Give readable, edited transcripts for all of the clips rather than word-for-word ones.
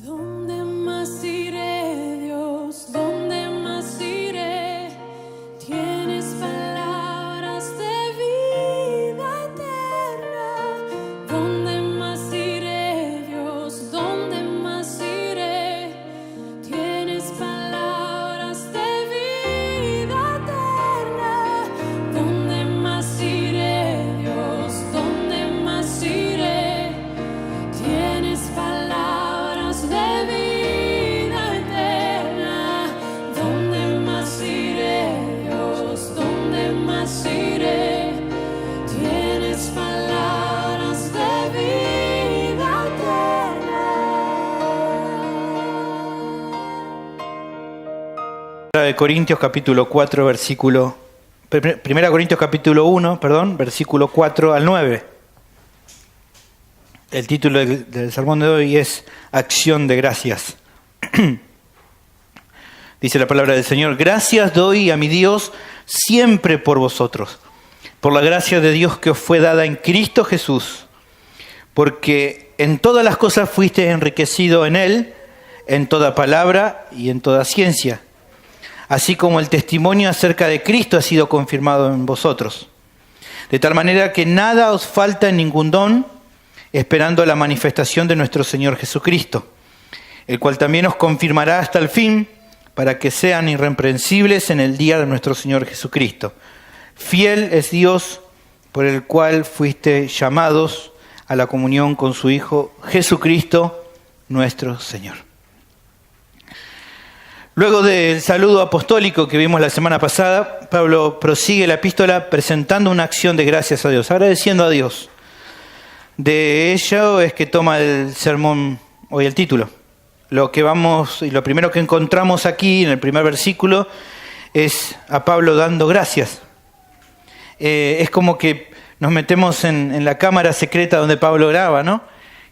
¿Dónde más iré, Dios? ¿Dónde más iré? Tienes palabras de vida eterna. ¿Dónde más iré, Dios? ¿Dónde más iré? Tienes palabras de vida eterna. ¿Dónde más iré, Dios? ¿Dónde más iré? Tienes palabras de vida eterna. ¿Dónde más iré, Dios? ¿Dónde más iré? Tienes palabras de vida eterna. De Corintios capítulo 4, Primera Corintios capítulo 1, versículo 4 al 9. El título del sermón de hoy es Acción de Gracias. Dice la palabra del Señor: gracias doy a mi Dios siempre por vosotros, por la gracia de Dios que os fue dada en Cristo Jesús, porque en todas las cosas fuisteis enriquecido en Él, en toda palabra y en toda ciencia, así como el testimonio acerca de Cristo ha sido confirmado en vosotros, de tal manera que nada os falta en ningún don, esperando la manifestación de nuestro Señor Jesucristo, el cual también os confirmará hasta el fin, para que sean irreprensibles en el día de nuestro Señor Jesucristo. Fiel es Dios, por el cual fuiste llamados a la comunión con su Hijo Jesucristo, nuestro Señor. Luego del saludo apostólico que vimos la semana pasada, Pablo prosigue la epístola presentando una acción de gracias a Dios, agradeciendo a Dios. De ello es que toma el sermón hoy el título. Lo primero que encontramos aquí en el primer versículo es a Pablo dando gracias. Es como que nos metemos en la cámara secreta donde Pablo graba, ¿no?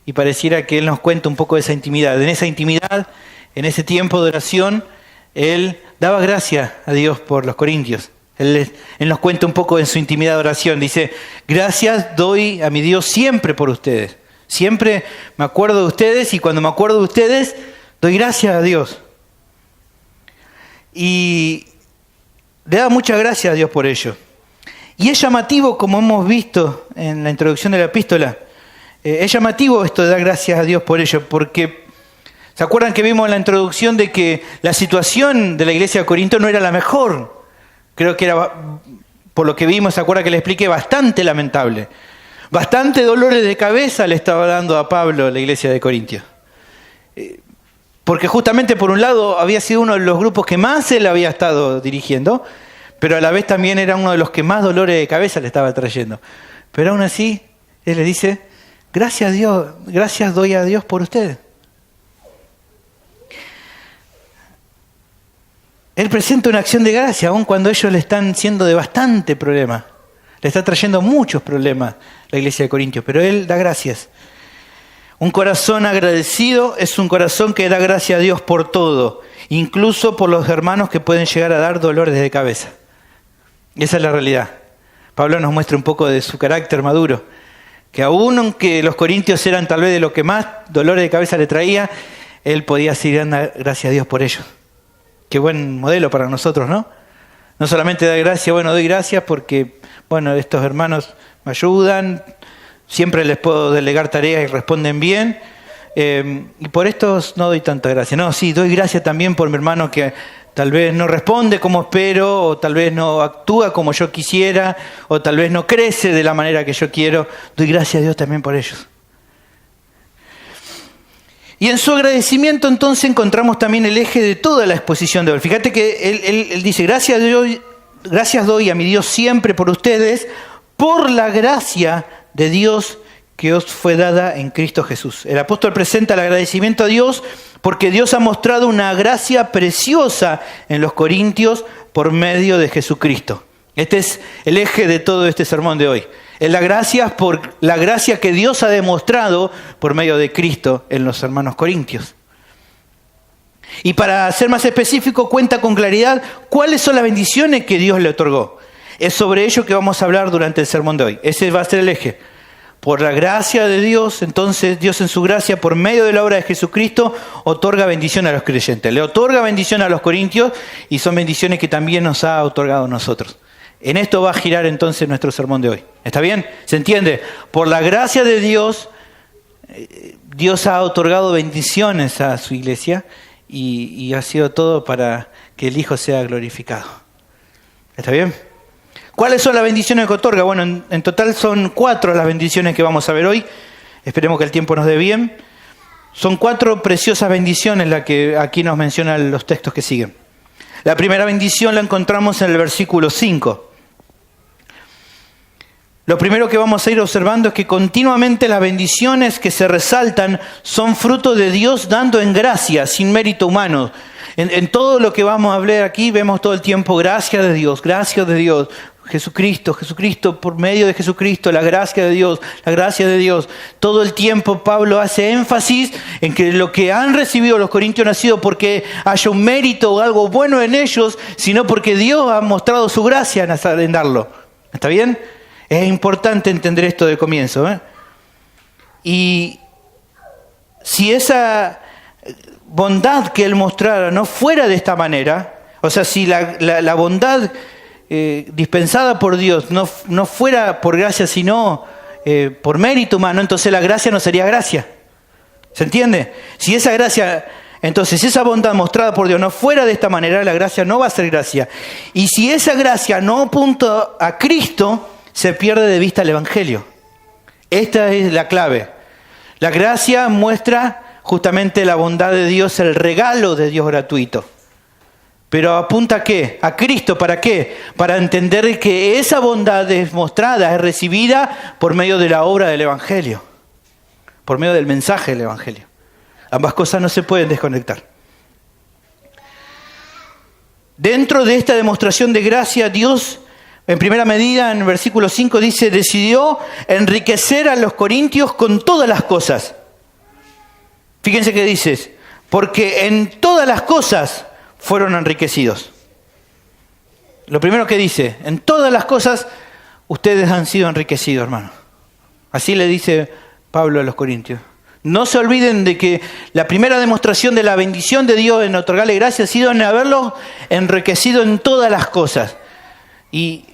Y pareciera que él nos cuenta un poco de esa intimidad. En esa intimidad, en ese tiempo de oración, él daba gracias a Dios por los corintios. Él nos cuenta un poco en su intimidad de oración. Dice: gracias doy a mi Dios siempre por ustedes. Siempre me acuerdo de ustedes, y cuando me acuerdo de ustedes, doy gracias a Dios. Y le da muchas gracias a Dios por ello. Y es llamativo, como hemos visto en la introducción de la epístola, es llamativo esto de dar gracias a Dios por ello, porque ¿se acuerdan que vimos en la introducción de que la situación de la iglesia de Corinto no era la mejor? Creo que era, por lo que vimos, ¿se acuerdan que le expliqué? Bastante lamentable. Bastante dolores de cabeza le estaba dando a Pablo la iglesia de Corintios. Porque justamente por un lado había sido uno de los grupos que más él había estado dirigiendo, pero a la vez también era uno de los que más dolores de cabeza le estaba trayendo. Pero aún así, él le dice: gracias a Dios, gracias doy a Dios por ustedes. Él presenta una acción de gracia, aun cuando ellos le están siendo de bastante problema. Le está trayendo muchos problemas la iglesia de Corintios, pero él da gracias. Un corazón agradecido es un corazón que da gracias a Dios por todo, incluso por los hermanos que pueden llegar a dar dolores de cabeza. Esa es la realidad. Pablo nos muestra un poco de su carácter maduro, que aun aunque los corintios eran tal vez de lo que más dolores de cabeza le traía, él podía seguir dando gracias a Dios por ellos. Qué buen modelo para nosotros, ¿no? No solamente dar gracias, doy gracias porque, estos hermanos me ayudan, siempre les puedo delegar tareas y responden bien, y por estos no doy tanta gracia. No, sí, doy gracias también por mi hermano que tal vez no responde como espero, o tal vez no actúa como yo quisiera, o tal vez no crece de la manera que yo quiero. Doy gracias a Dios también por ellos. Y en su agradecimiento entonces encontramos también el eje de toda la exposición de hoy. Fíjate que él dice: gracias doy a mi Dios siempre por ustedes, por la gracia de Dios que os fue dada en Cristo Jesús. El apóstol presenta el agradecimiento a Dios porque Dios ha mostrado una gracia preciosa en los corintios por medio de Jesucristo. Este es el eje de todo este sermón de hoy. Es la gracia por la gracia que Dios ha demostrado por medio de Cristo en los hermanos corintios. Y para ser más específico, cuenta con claridad cuáles son las bendiciones que Dios le otorgó. Es sobre ello que vamos a hablar durante el sermón de hoy. Ese va a ser el eje. Por la gracia de Dios, entonces Dios en su gracia, por medio de la obra de Jesucristo, otorga bendición a los creyentes. Le otorga bendición a los corintios y son bendiciones que también nos ha otorgado a nosotros. En esto va a girar entonces nuestro sermón de hoy. ¿Está bien? ¿Se entiende? Por la gracia de Dios, Dios ha otorgado bendiciones a su iglesia y ha sido todo para que el Hijo sea glorificado. ¿Está bien? ¿Cuáles son las bendiciones que otorga? Bueno, en total son 4 las bendiciones que vamos a ver hoy. Esperemos que el tiempo nos dé bien. Son 4 preciosas bendiciones las que aquí nos mencionan los textos que siguen. La primera bendición la encontramos en el versículo 5. Lo primero que vamos a ir observando es que continuamente las bendiciones que se resaltan son fruto de Dios dando en gracia, sin mérito humano. En todo lo que vamos a hablar aquí vemos todo el tiempo gracia de Dios, Jesucristo, por medio de Jesucristo, la gracia de Dios. Todo el tiempo Pablo hace énfasis en que lo que han recibido los corintios no ha sido porque haya un mérito o algo bueno en ellos, sino porque Dios ha mostrado su gracia en darlo. ¿Está bien? Es importante entender esto del comienzo, ¿eh? Y si esa bondad que Él mostrara no fuera de esta manera, o sea, si la bondad dispensada por Dios no fuera por gracia, sino por mérito humano, entonces la gracia no sería gracia. ¿Se entiende? Si esa gracia, entonces esa bondad mostrada por Dios no fuera de esta manera, la gracia no va a ser gracia. Y si esa gracia no apunta a Cristo, se pierde de vista el Evangelio. Esta es la clave. La gracia muestra justamente la bondad de Dios, el regalo de Dios gratuito. Pero apunta ¿a qué? A Cristo. ¿Para qué? Para entender que esa bondad es mostrada, es recibida por medio de la obra del Evangelio. Por medio del mensaje del Evangelio. Ambas cosas no se pueden desconectar. Dentro de esta demostración de gracia, Dios, en primera medida, en el versículo 5 dice, decidió enriquecer a los corintios con todas las cosas. Fíjense que dices, porque en todas las cosas fueron enriquecidos. Lo primero que dice, en todas las cosas ustedes han sido enriquecidos, hermano. Así le dice Pablo a los corintios. No se olviden de que la primera demostración de la bendición de Dios en otorgarle gracia ha sido en haberlo enriquecido en todas las cosas. Y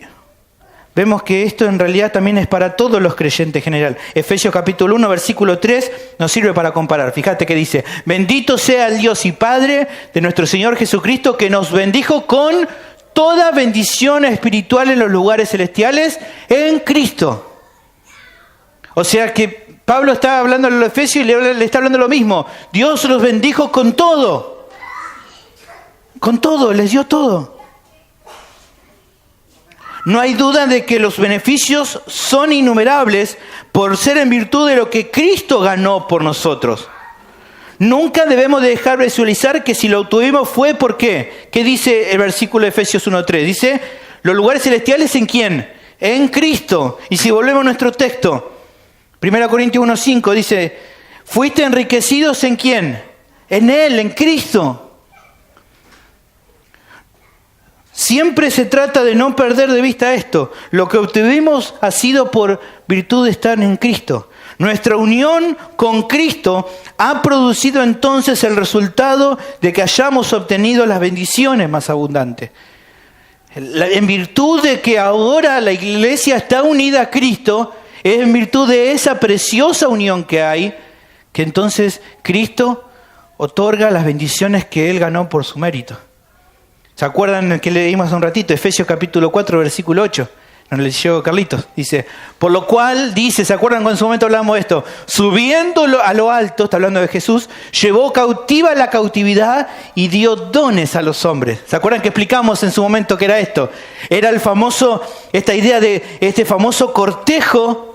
vemos que esto en realidad también es para todos los creyentes en general. Efesios capítulo 1, versículo 3 nos sirve para comparar. Fíjate que dice, bendito sea el Dios y Padre de nuestro Señor Jesucristo, que nos bendijo con toda bendición espiritual en los lugares celestiales en Cristo. O sea que Pablo está hablando a los Efesios y le está hablando lo mismo. Dios los bendijo con todo. Con todo, les dio todo. No hay duda de que los beneficios son innumerables por ser en virtud de lo que Cristo ganó por nosotros. Nunca debemos dejar de visualizar que si lo obtuvimos fue ¿por qué? ¿Qué dice el versículo de Efesios 1.3? Dice, los lugares celestiales ¿en quién? En Cristo. Y si volvemos a nuestro texto, 1 Corintios 1.5 dice, fuiste enriquecidos ¿en quién? En Él, en Cristo. Siempre se trata de no perder de vista esto. Lo que obtuvimos ha sido por virtud de estar en Cristo. Nuestra unión con Cristo ha producido entonces el resultado de que hayamos obtenido las bendiciones más abundantes. En virtud de que ahora la iglesia está unida a Cristo, es en virtud de esa preciosa unión que hay, que entonces Cristo otorga las bendiciones que Él ganó por su mérito. ¿Se acuerdan que leímos hace un ratito? Efesios capítulo 4, versículo 8. Nos lo leyó Carlitos. Dice, por lo cual, dice, ¿se acuerdan cuando en su momento hablamos de esto? Subiendo a lo alto, está hablando de Jesús, llevó cautiva la cautividad y dio dones a los hombres. ¿Se acuerdan que explicamos en su momento qué era esto? Era esta idea de este famoso cortejo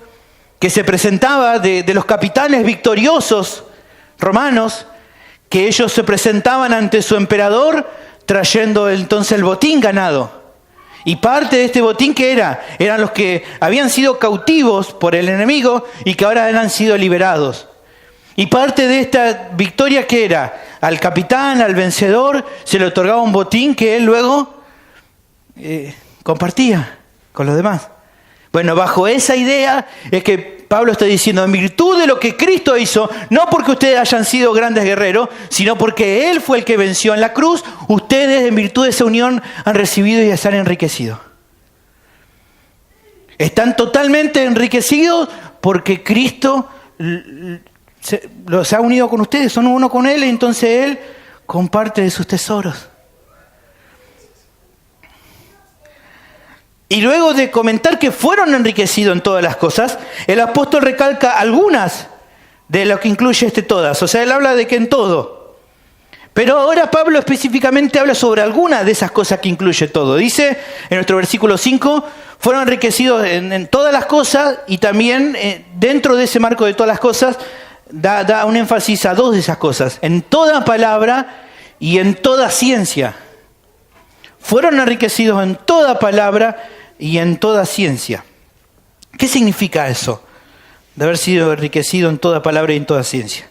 que se presentaba de los capitanes victoriosos romanos, que ellos se presentaban ante su emperador trayendo entonces el botín ganado. Y parte de este botín, ¿qué era? Eran los que habían sido cautivos por el enemigo y que ahora han sido liberados. Y parte de esta victoria, ¿qué era? Al capitán, al vencedor, se le otorgaba un botín que él luego compartía con los demás. Bueno, bajo esa idea es que Pablo está diciendo, en virtud de lo que Cristo hizo, no porque ustedes hayan sido grandes guerreros, sino porque Él fue el que venció en la cruz, ustedes en virtud de esa unión han recibido y están enriquecidos. Están totalmente enriquecidos porque Cristo se ha unido con ustedes, son uno con Él, y entonces Él comparte de sus tesoros. Y luego de comentar que fueron enriquecidos en todas las cosas, el apóstol recalca algunas de lo que incluye todas. O sea, él habla de que en todo. Pero ahora Pablo específicamente habla sobre algunas de esas cosas que incluye todo. Dice en nuestro versículo 5, fueron enriquecidos en todas las cosas, y también dentro de ese marco de todas las cosas da un énfasis a dos de esas cosas. En toda palabra y en toda ciencia. Fueron enriquecidos en toda palabra y en toda ciencia. ¿Qué significa eso? De haber sido enriquecido en toda palabra y en toda ciencia.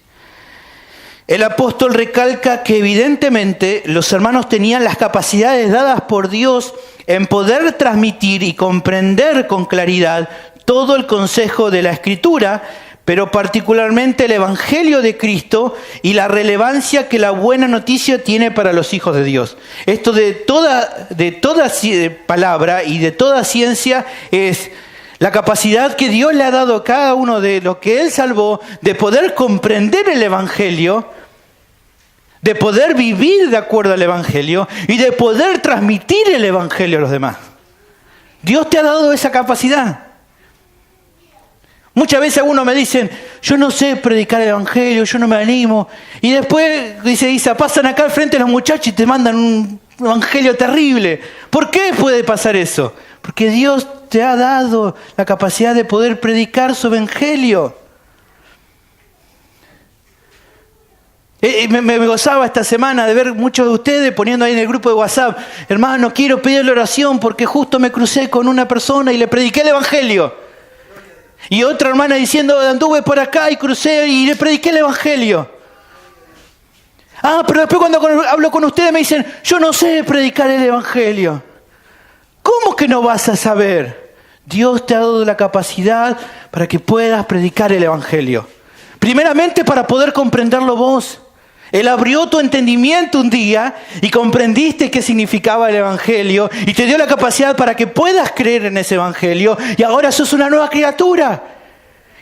El apóstol recalca que evidentemente los hermanos tenían las capacidades dadas por Dios en poder transmitir y comprender con claridad todo el consejo de la Escritura, pero particularmente el Evangelio de Cristo y la relevancia que la buena noticia tiene para los hijos de Dios. Esto de toda palabra y de toda ciencia es la capacidad que Dios le ha dado a cada uno de lo que Él salvó, de poder comprender el Evangelio, de poder vivir de acuerdo al Evangelio y de poder transmitir el Evangelio a los demás. Dios te ha dado esa capacidad. Muchas veces algunos me dicen, yo no sé predicar el Evangelio, yo no me animo. Y después, dice Isa, pasan acá al frente los muchachos y te mandan un Evangelio terrible. ¿Por qué puede pasar eso? Porque Dios te ha dado la capacidad de poder predicar su Evangelio. Me gozaba esta semana de ver muchos de ustedes poniendo ahí en el grupo de WhatsApp, hermano, quiero pedirle oración porque justo me crucé con una persona y le prediqué el Evangelio. Y otra hermana diciendo, anduve por acá y crucé y le prediqué el Evangelio. Pero después cuando hablo con ustedes me dicen, yo no sé predicar el Evangelio. ¿Cómo que no vas a saber? Dios te ha dado la capacidad para que puedas predicar el Evangelio. Primeramente para poder comprenderlo vos. Él abrió tu entendimiento un día y comprendiste qué significaba el Evangelio y te dio la capacidad para que puedas creer en ese Evangelio y ahora sos una nueva criatura.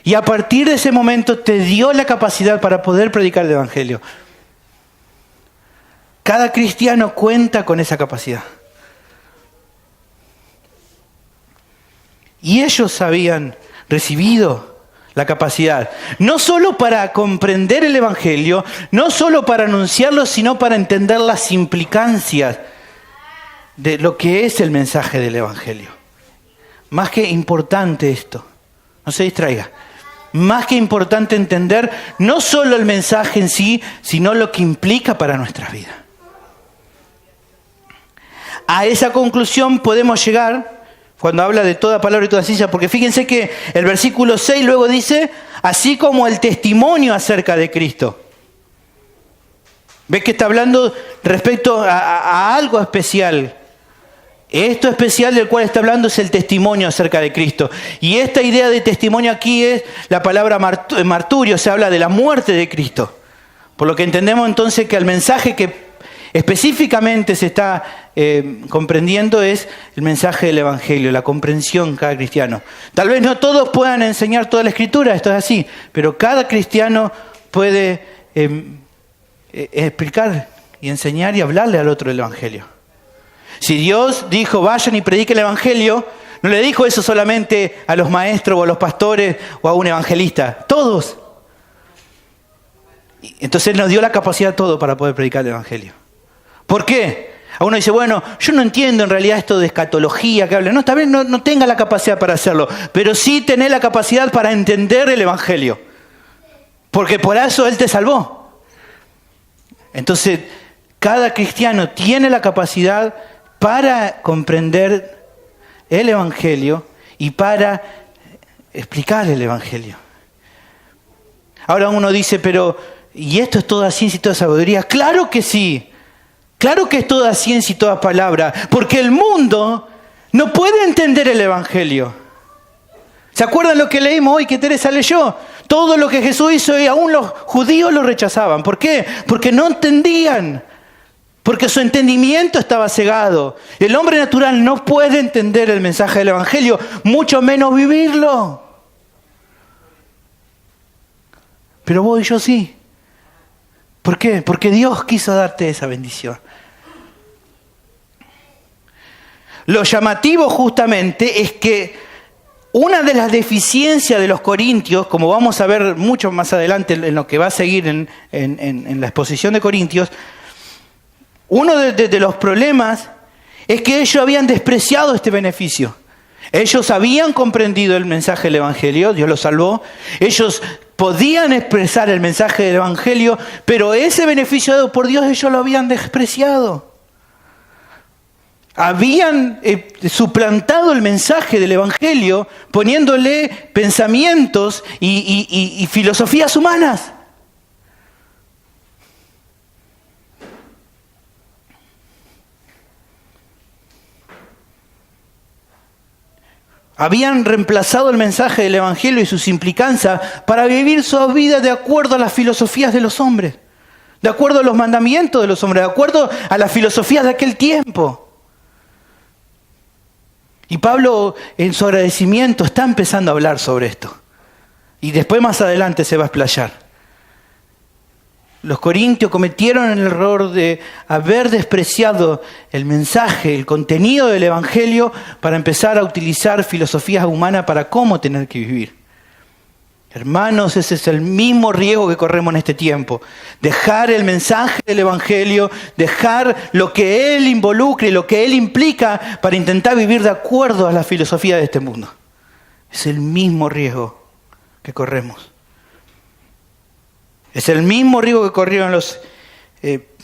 Y a partir de ese momento te dio la capacidad para poder predicar el Evangelio. Cada cristiano cuenta con esa capacidad. Y ellos habían recibido la capacidad, no solo para comprender el Evangelio, no solo para anunciarlo, sino para entender las implicancias de lo que es el mensaje del Evangelio. Más que importante esto, no se distraiga, más que importante entender no solo el mensaje en sí, sino lo que implica para nuestras vidas. A esa conclusión podemos llegar cuando habla de toda palabra y toda ciencia, porque fíjense que el versículo 6 luego dice, así como el testimonio acerca de Cristo. ¿Ves que está hablando respecto a algo especial? Esto especial del cual está hablando es el testimonio acerca de Cristo. Y esta idea de testimonio aquí es la palabra marturio, se habla de la muerte de Cristo. Por lo que entendemos entonces que el mensaje que específicamente se está comprendiendo es el mensaje del Evangelio, la comprensión cada cristiano. Tal vez no todos puedan enseñar toda la Escritura, esto es así, pero cada cristiano puede explicar y enseñar y hablarle al otro del Evangelio. Si Dios dijo, vayan y prediquen el Evangelio, no le dijo eso solamente a los maestros o a los pastores o a un evangelista, todos. Entonces Él nos dio la capacidad todo para poder predicar el Evangelio. ¿Por qué? A uno dice, bueno, yo no entiendo en realidad esto de escatología que habla. No, tal vez no tenga la capacidad para hacerlo, pero sí tener la capacidad para entender el Evangelio. Porque por eso Él te salvó. Entonces, cada cristiano tiene la capacidad para comprender el Evangelio y para explicar el Evangelio. Ahora uno dice, pero ¿y esto es toda ciencia y toda sabiduría? Claro que sí. Claro que es toda ciencia y toda palabra, porque el mundo no puede entender el Evangelio. ¿Se acuerdan lo que leímos hoy que Teresa leyó? Todo lo que Jesús hizo y aún los judíos lo rechazaban. ¿Por qué? Porque no entendían. Porque su entendimiento estaba cegado. El hombre natural no puede entender el mensaje del Evangelio, mucho menos vivirlo. Pero vos y yo sí. ¿Por qué? Porque Dios quiso darte esa bendición. Lo llamativo justamente es que una de las deficiencias de los corintios, como vamos a ver mucho más adelante en lo que va a seguir en la exposición de Corintios, uno de los problemas es que ellos habían despreciado este beneficio. Ellos habían comprendido el mensaje del Evangelio, Dios los salvó. Ellos podían expresar el mensaje del Evangelio, pero ese beneficio dado por Dios ellos lo habían despreciado. Habían suplantado el mensaje del Evangelio poniéndole pensamientos y filosofías humanas. Habían reemplazado el mensaje del Evangelio y sus implicancias para vivir su vida de acuerdo a las filosofías de los hombres, de acuerdo a los mandamientos de los hombres, de acuerdo a las filosofías de aquel tiempo. Y Pablo, en su agradecimiento, está empezando a hablar sobre esto. Y después, más adelante, se va a explayar. Los corintios cometieron el error de haber despreciado el mensaje, el contenido del Evangelio, para empezar a utilizar filosofías humanas para cómo tener que vivir. Hermanos, ese es el mismo riesgo que corremos en este tiempo. Dejar el mensaje del Evangelio, dejar lo que él involucra y lo que él implica para intentar vivir de acuerdo a la filosofía de este mundo. Es el mismo riesgo que corremos. Es el mismo riesgo que corrieron los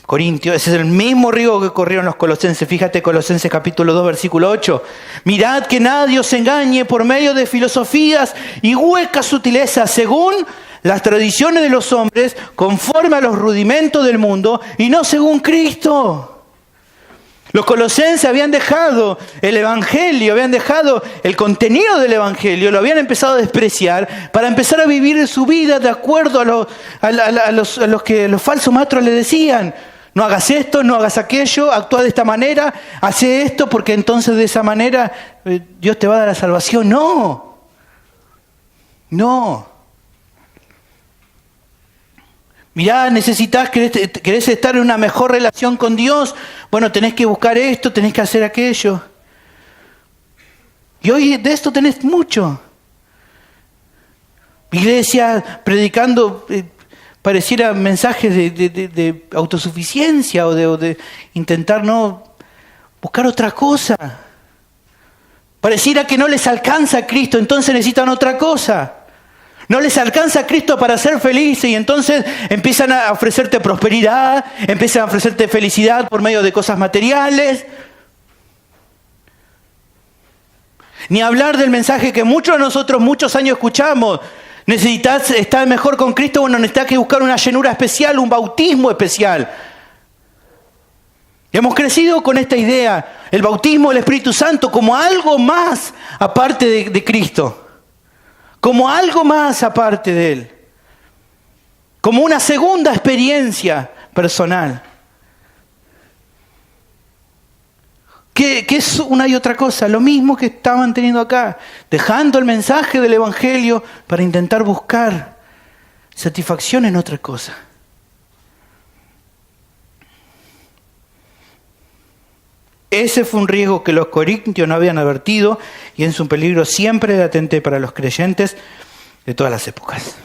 corintios, ese es el mismo riesgo que corrieron los colosenses. Fíjate, Colosenses capítulo 2, versículo 8. Mirad que nadie os engañe por medio de filosofías y huecas sutilezas, según las tradiciones de los hombres, conforme a los rudimentos del mundo, y no según Cristo. Los colosenses habían dejado el Evangelio, habían dejado el contenido del Evangelio, lo habían empezado a despreciar para empezar a vivir su vida de acuerdo a los que los falsos maestros le decían. No hagas esto, no hagas aquello, actúa de esta manera, hace esto porque entonces de esa manera Dios te va a dar la salvación. No. Mirá, querés estar en una mejor relación con Dios. Bueno, tenés que buscar esto, tenés que hacer aquello. Y hoy de esto tenés mucho. Iglesia predicando, pareciera mensajes de autosuficiencia o de intentar buscar otra cosa. Pareciera que no les alcanza a Cristo, entonces necesitan otra cosa. No les alcanza a Cristo para ser felices y entonces empiezan a ofrecerte prosperidad, empiezan a ofrecerte felicidad por medio de cosas materiales. Ni hablar del mensaje que muchos de nosotros muchos años escuchamos. Necesitas estar mejor con Cristo, bueno, necesitas que buscar una llenura especial, un bautismo especial. Y hemos crecido con esta idea, el bautismo del Espíritu Santo como algo más aparte de Cristo. Como algo más aparte de Él. Como una segunda experiencia personal. Que es una y otra cosa, lo mismo que estaban teniendo acá. Dejando el mensaje del Evangelio para intentar buscar satisfacción en otra cosa. Ese fue un riesgo que los corintios no habían advertido y es un peligro siempre latente para los creyentes de todas las épocas.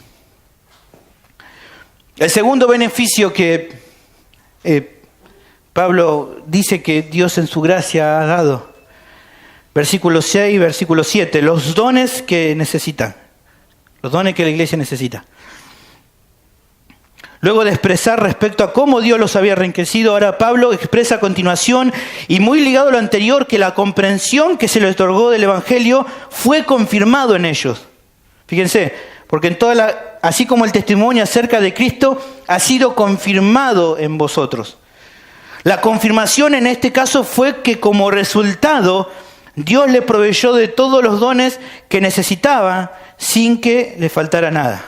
El segundo beneficio que Pablo dice que Dios en su gracia ha dado, versículo 6 y versículo 7, los dones que necesitan, los dones que la iglesia necesita. Luego de expresar respecto a cómo Dios los había enriquecido, ahora Pablo expresa a continuación, y muy ligado a lo anterior, que la comprensión que se les otorgó del Evangelio fue confirmado en ellos. Fíjense, porque así como el testimonio acerca de Cristo ha sido confirmado en vosotros. La confirmación en este caso fue que como resultado Dios le proveyó de todos los dones que necesitaba sin que le faltara nada.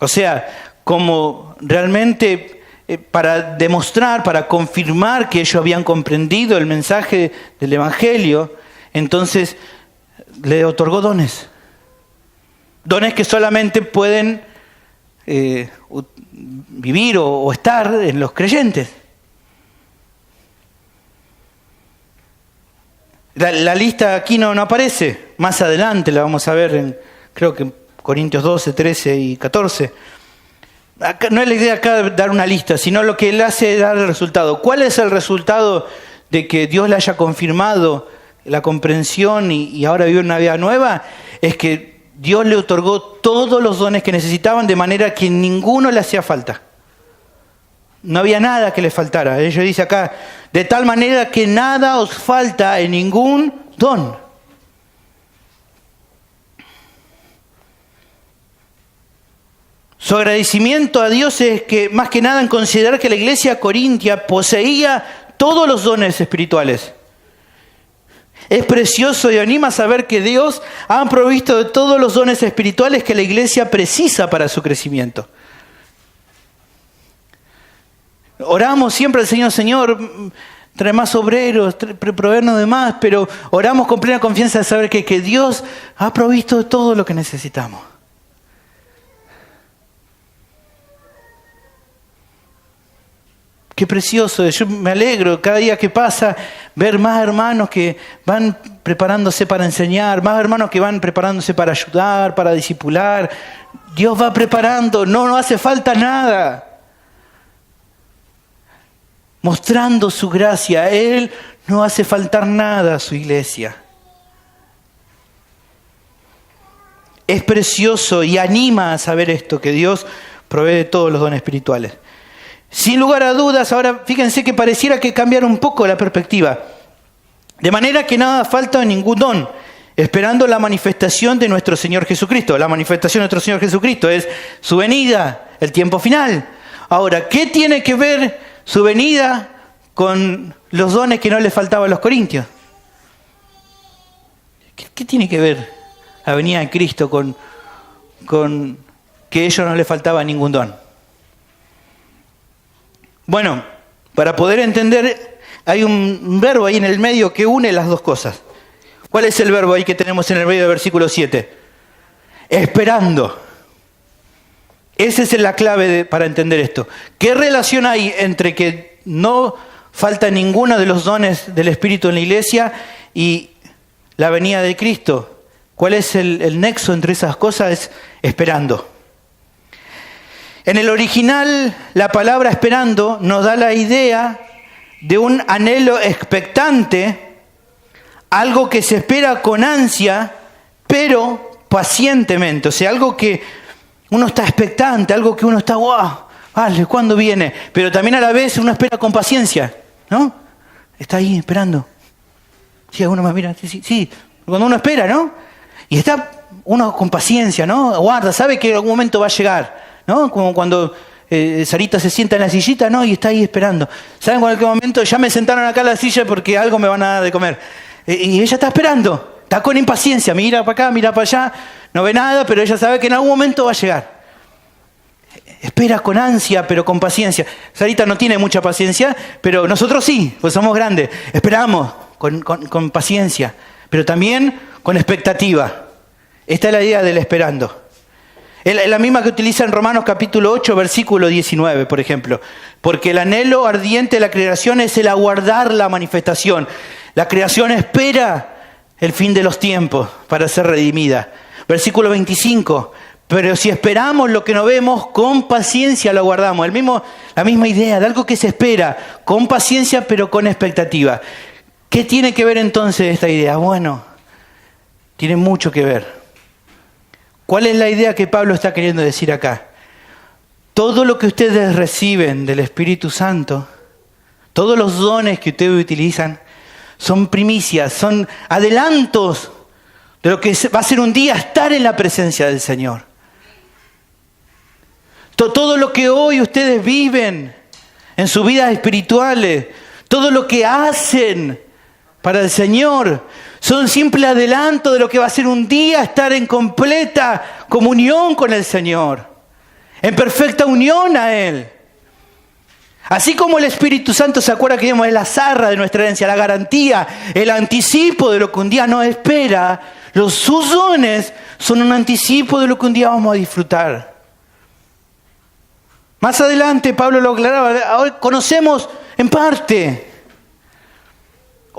O sea, como realmente para demostrar, para confirmar que ellos habían comprendido el mensaje del Evangelio, entonces le otorgó dones. Dones que solamente pueden vivir o estar en los creyentes. La lista aquí no aparece. Más adelante la vamos a ver en, creo que Corintios 12, 13 y 14. Acá, no es la idea acá dar una lista, sino lo que él hace es dar el resultado. ¿Cuál es el resultado de que Dios le haya confirmado la comprensión y ahora vive una vida nueva? Es que Dios le otorgó todos los dones que necesitaban de manera que ninguno le hacía falta. No había nada que le faltara. Ellos dice acá, de tal manera que nada os falta en ningún don. Su agradecimiento a Dios es que, más que nada, en considerar que la iglesia corintia poseía todos los dones espirituales. Es precioso y anima a saber que Dios ha provisto de todos los dones espirituales que la iglesia precisa para su crecimiento. Oramos siempre al Señor, Señor, trae más obreros, proveernos de más, pero oramos con plena confianza de saber que Dios ha provisto de todo lo que necesitamos. Qué precioso, yo me alegro cada día que pasa ver más hermanos que van preparándose para enseñar, más hermanos que van preparándose para ayudar, para discipular. Dios va preparando, no hace falta nada. Mostrando su gracia, Él no hace faltar nada a su iglesia. Es precioso y anima a saber esto, que Dios provee de todos los dones espirituales. Sin lugar a dudas, ahora fíjense que pareciera que cambiara un poco la perspectiva. De manera que nada falta en ningún don, esperando la manifestación de nuestro Señor Jesucristo. La manifestación de nuestro Señor Jesucristo es su venida, el tiempo final. Ahora, ¿qué tiene que ver su venida con los dones que no le faltaban a los corintios? ¿Qué tiene que ver la venida de Cristo con que a ellos no les faltaba ningún don? Bueno, para poder entender, hay un verbo ahí en el medio que une las dos cosas. ¿Cuál es el verbo ahí que tenemos en el medio del versículo 7? Esperando. Esa es la clave para entender esto. ¿Qué relación hay entre que no falta ninguno de los dones del Espíritu en la iglesia y la venida de Cristo? ¿Cuál es el nexo entre esas cosas? Es esperando. En el original, la palabra esperando nos da la idea de un anhelo expectante, algo que se espera con ansia, pero pacientemente. O sea, algo que uno está expectante, algo que uno está, ¡wow! Vale, ¿cuándo viene? Pero también a la vez uno espera con paciencia, ¿no? Está ahí esperando. Sí, uno más mira, sí. Cuando uno espera, ¿no? Y está uno con paciencia, ¿no? Aguarda, sabe que en algún momento va a llegar, ¿no? Como cuando Sarita se sienta en la sillita, ¿no? Y está ahí esperando. ¿Saben en qué momento? Ya me sentaron acá en la silla porque algo me van a dar de comer. Y ella está esperando, está con impaciencia, mira para acá, mira para allá, no ve nada, pero ella sabe que en algún momento va a llegar. Espera con ansia, pero con paciencia. Sarita no tiene mucha paciencia, pero nosotros sí, pues somos grandes. Esperamos con paciencia, pero también con expectativa. Esta es la idea del esperando. Es la misma que utiliza en Romanos capítulo 8, versículo 19, por ejemplo. Porque el anhelo ardiente de la creación es el aguardar la manifestación. La creación espera el fin de los tiempos para ser redimida. Versículo 25. Pero si esperamos lo que no vemos, con paciencia lo aguardamos. La misma idea de algo que se espera, con paciencia pero con expectativa. ¿Qué tiene que ver entonces esta idea? Bueno, tiene mucho que ver. ¿Cuál es la idea que Pablo está queriendo decir acá? Todo lo que ustedes reciben del Espíritu Santo, todos los dones que ustedes utilizan, son primicias, son adelantos de lo que va a ser un día estar en la presencia del Señor. Todo lo que hoy ustedes viven en sus vidas espirituales, todo lo que hacen para el Señor. Son simple adelanto de lo que va a ser un día estar en completa comunión con el Señor, en perfecta unión a Él. Así como el Espíritu Santo, ¿se acuerda que vimos? Es la zarra de nuestra herencia, la garantía, el anticipo de lo que un día nos espera. Sus dones son un anticipo de lo que un día vamos a disfrutar. Más adelante Pablo lo aclaraba, hoy conocemos en parte.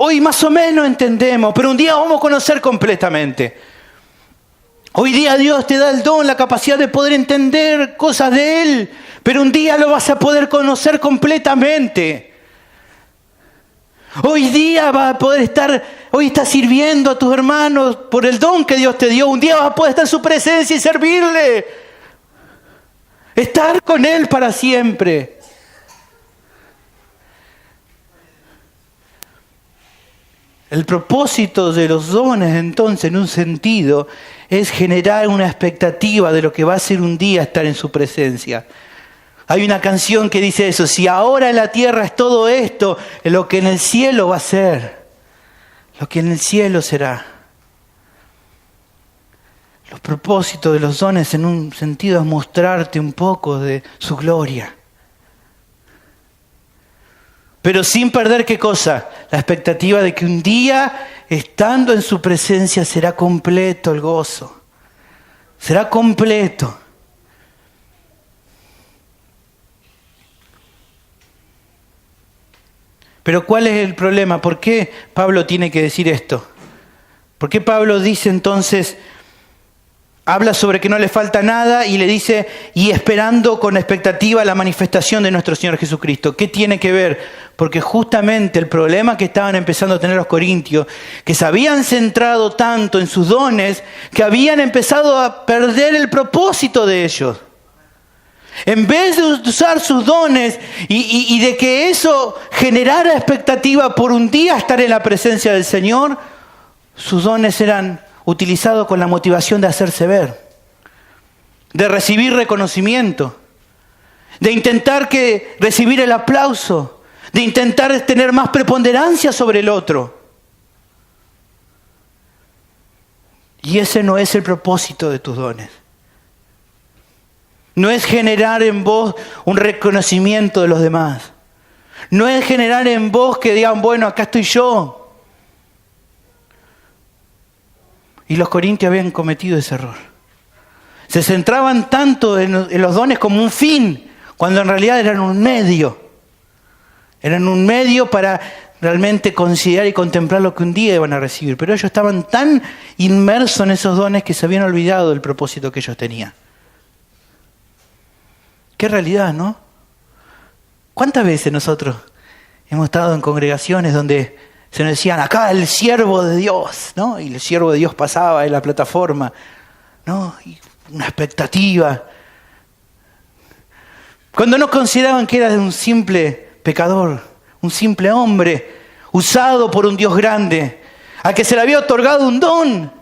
Hoy más o menos entendemos, pero un día vamos a conocer completamente. Hoy día Dios te da el don, la capacidad de poder entender cosas de Él, pero un día lo vas a poder conocer completamente. Hoy día vas a poder hoy estás sirviendo a tus hermanos por el don que Dios te dio. Un día vas a poder estar en su presencia y servirle. Estar con Él para siempre. El propósito de los dones, entonces, en un sentido, es generar una expectativa de lo que va a ser un día estar en su presencia. Hay una canción que dice eso: si ahora en la tierra es todo esto, lo que en el cielo va a ser, lo que en el cielo será. Los propósitos de los dones, en un sentido, es mostrarte un poco de su gloria. Pero sin perder, ¿qué cosa? La expectativa de que un día, estando en su presencia, será completo el gozo. Será completo. Pero ¿cuál es el problema? ¿Por qué Pablo tiene que decir esto? ¿Por qué Pablo dice entonces, habla sobre que no le falta nada y le dice, y esperando con expectativa la manifestación de nuestro Señor Jesucristo? ¿Qué tiene que ver? Porque justamente el problema que estaban empezando a tener los corintios, que se habían centrado tanto en sus dones, que habían empezado a perder el propósito de ellos. En vez de usar sus dones y de que eso generara expectativa por un día estar en la presencia del Señor, sus dones eran utilizados con la motivación de hacerse ver, de recibir reconocimiento, de intentar recibir el aplauso, de intentar tener más preponderancia sobre el otro. Y ese no es el propósito de tus dones. No es generar en vos un reconocimiento de los demás. No es generar en vos que digan, bueno, acá estoy yo. Y los corintios habían cometido ese error. Se centraban tanto en los dones como un fin, cuando en realidad eran un medio. Eran un medio para realmente considerar y contemplar lo que un día iban a recibir. Pero ellos estaban tan inmersos en esos dones que se habían olvidado del propósito que ellos tenían. Qué realidad, ¿no? ¿Cuántas veces nosotros hemos estado en congregaciones donde se nos decían, acá el siervo de Dios, ¿no? Y el siervo de Dios pasaba en la plataforma, ¿no? Y una expectativa. Cuando no consideraban que era un simple pecador, un simple hombre, usado por un Dios grande, al que se le había otorgado un don.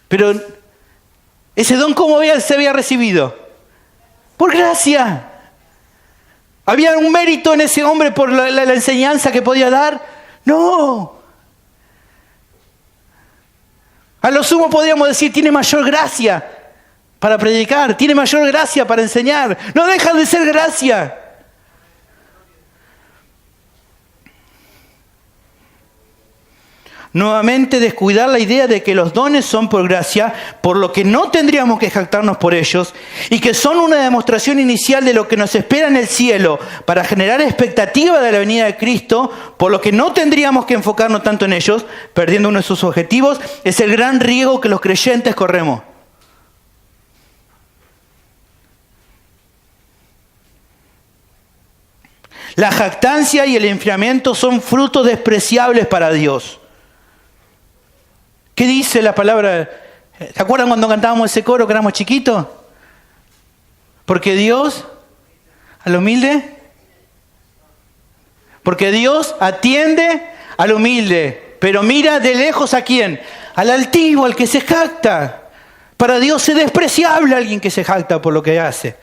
Pero ese don, ¿cómo se había recibido? Por gracia. ¿Había un mérito en ese hombre por la enseñanza que podía dar? No. A lo sumo podríamos decir, tiene mayor gracia para predicar, tiene mayor gracia para enseñar. No deja de ser gracia. Nuevamente descuidar la idea de que los dones son por gracia, por lo que no tendríamos que jactarnos por ellos, y que son una demostración inicial de lo que nos espera en el cielo, para generar expectativa de la venida de Cristo, por lo que no tendríamos que enfocarnos tanto en ellos, perdiendo uno de sus objetivos, es el gran riesgo que los creyentes corremos. La jactancia y el enfriamiento son frutos despreciables para Dios. ¿Qué dice la palabra? ¿Se acuerdan cuando cantábamos ese coro que éramos chiquitos? Porque Dios, al humilde, porque Dios atiende al humilde, pero mira de lejos ¿a quién? Al altivo, al que se jacta. Para Dios es despreciable alguien que se jacta por lo que hace.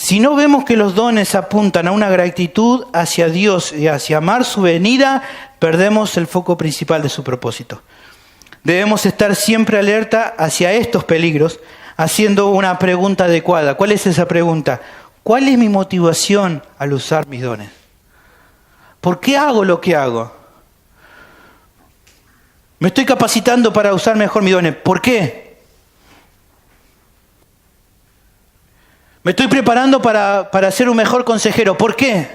Si no vemos que los dones apuntan a una gratitud hacia Dios y hacia amar su venida, perdemos el foco principal de su propósito. Debemos estar siempre alerta hacia estos peligros, haciendo una pregunta adecuada. ¿Cuál es esa pregunta? ¿Cuál es mi motivación al usar mis dones? ¿Por qué hago lo que hago? Me estoy capacitando para usar mejor mis dones. ¿Por qué? Me estoy preparando para ser un mejor consejero. ¿Por qué?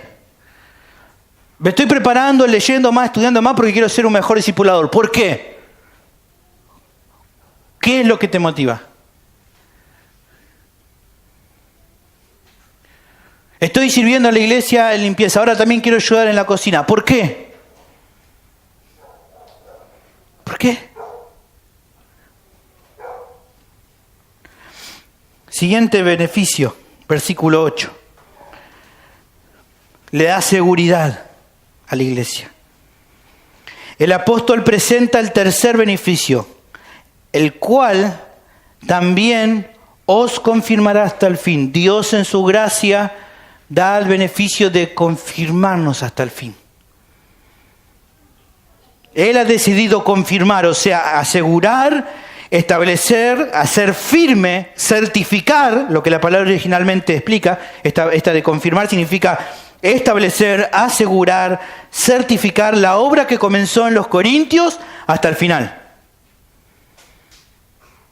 Me estoy preparando, leyendo más, estudiando más porque quiero ser un mejor discipulador. ¿Por qué? ¿Qué es lo que te motiva? Estoy sirviendo a la iglesia en limpieza, ahora también quiero ayudar en la cocina. ¿Por qué? ¿Por qué? Siguiente beneficio, versículo 8. Le da seguridad a la iglesia. El apóstol presenta el tercer beneficio, el cual también os confirmará hasta el fin. Dios en su gracia da el beneficio de confirmarnos hasta el fin. Él ha decidido confirmar, o sea, asegurar, establecer, hacer firme, certificar, lo que la palabra originalmente explica, esta de confirmar significa establecer, asegurar, certificar la obra que comenzó en los Corintios hasta el final.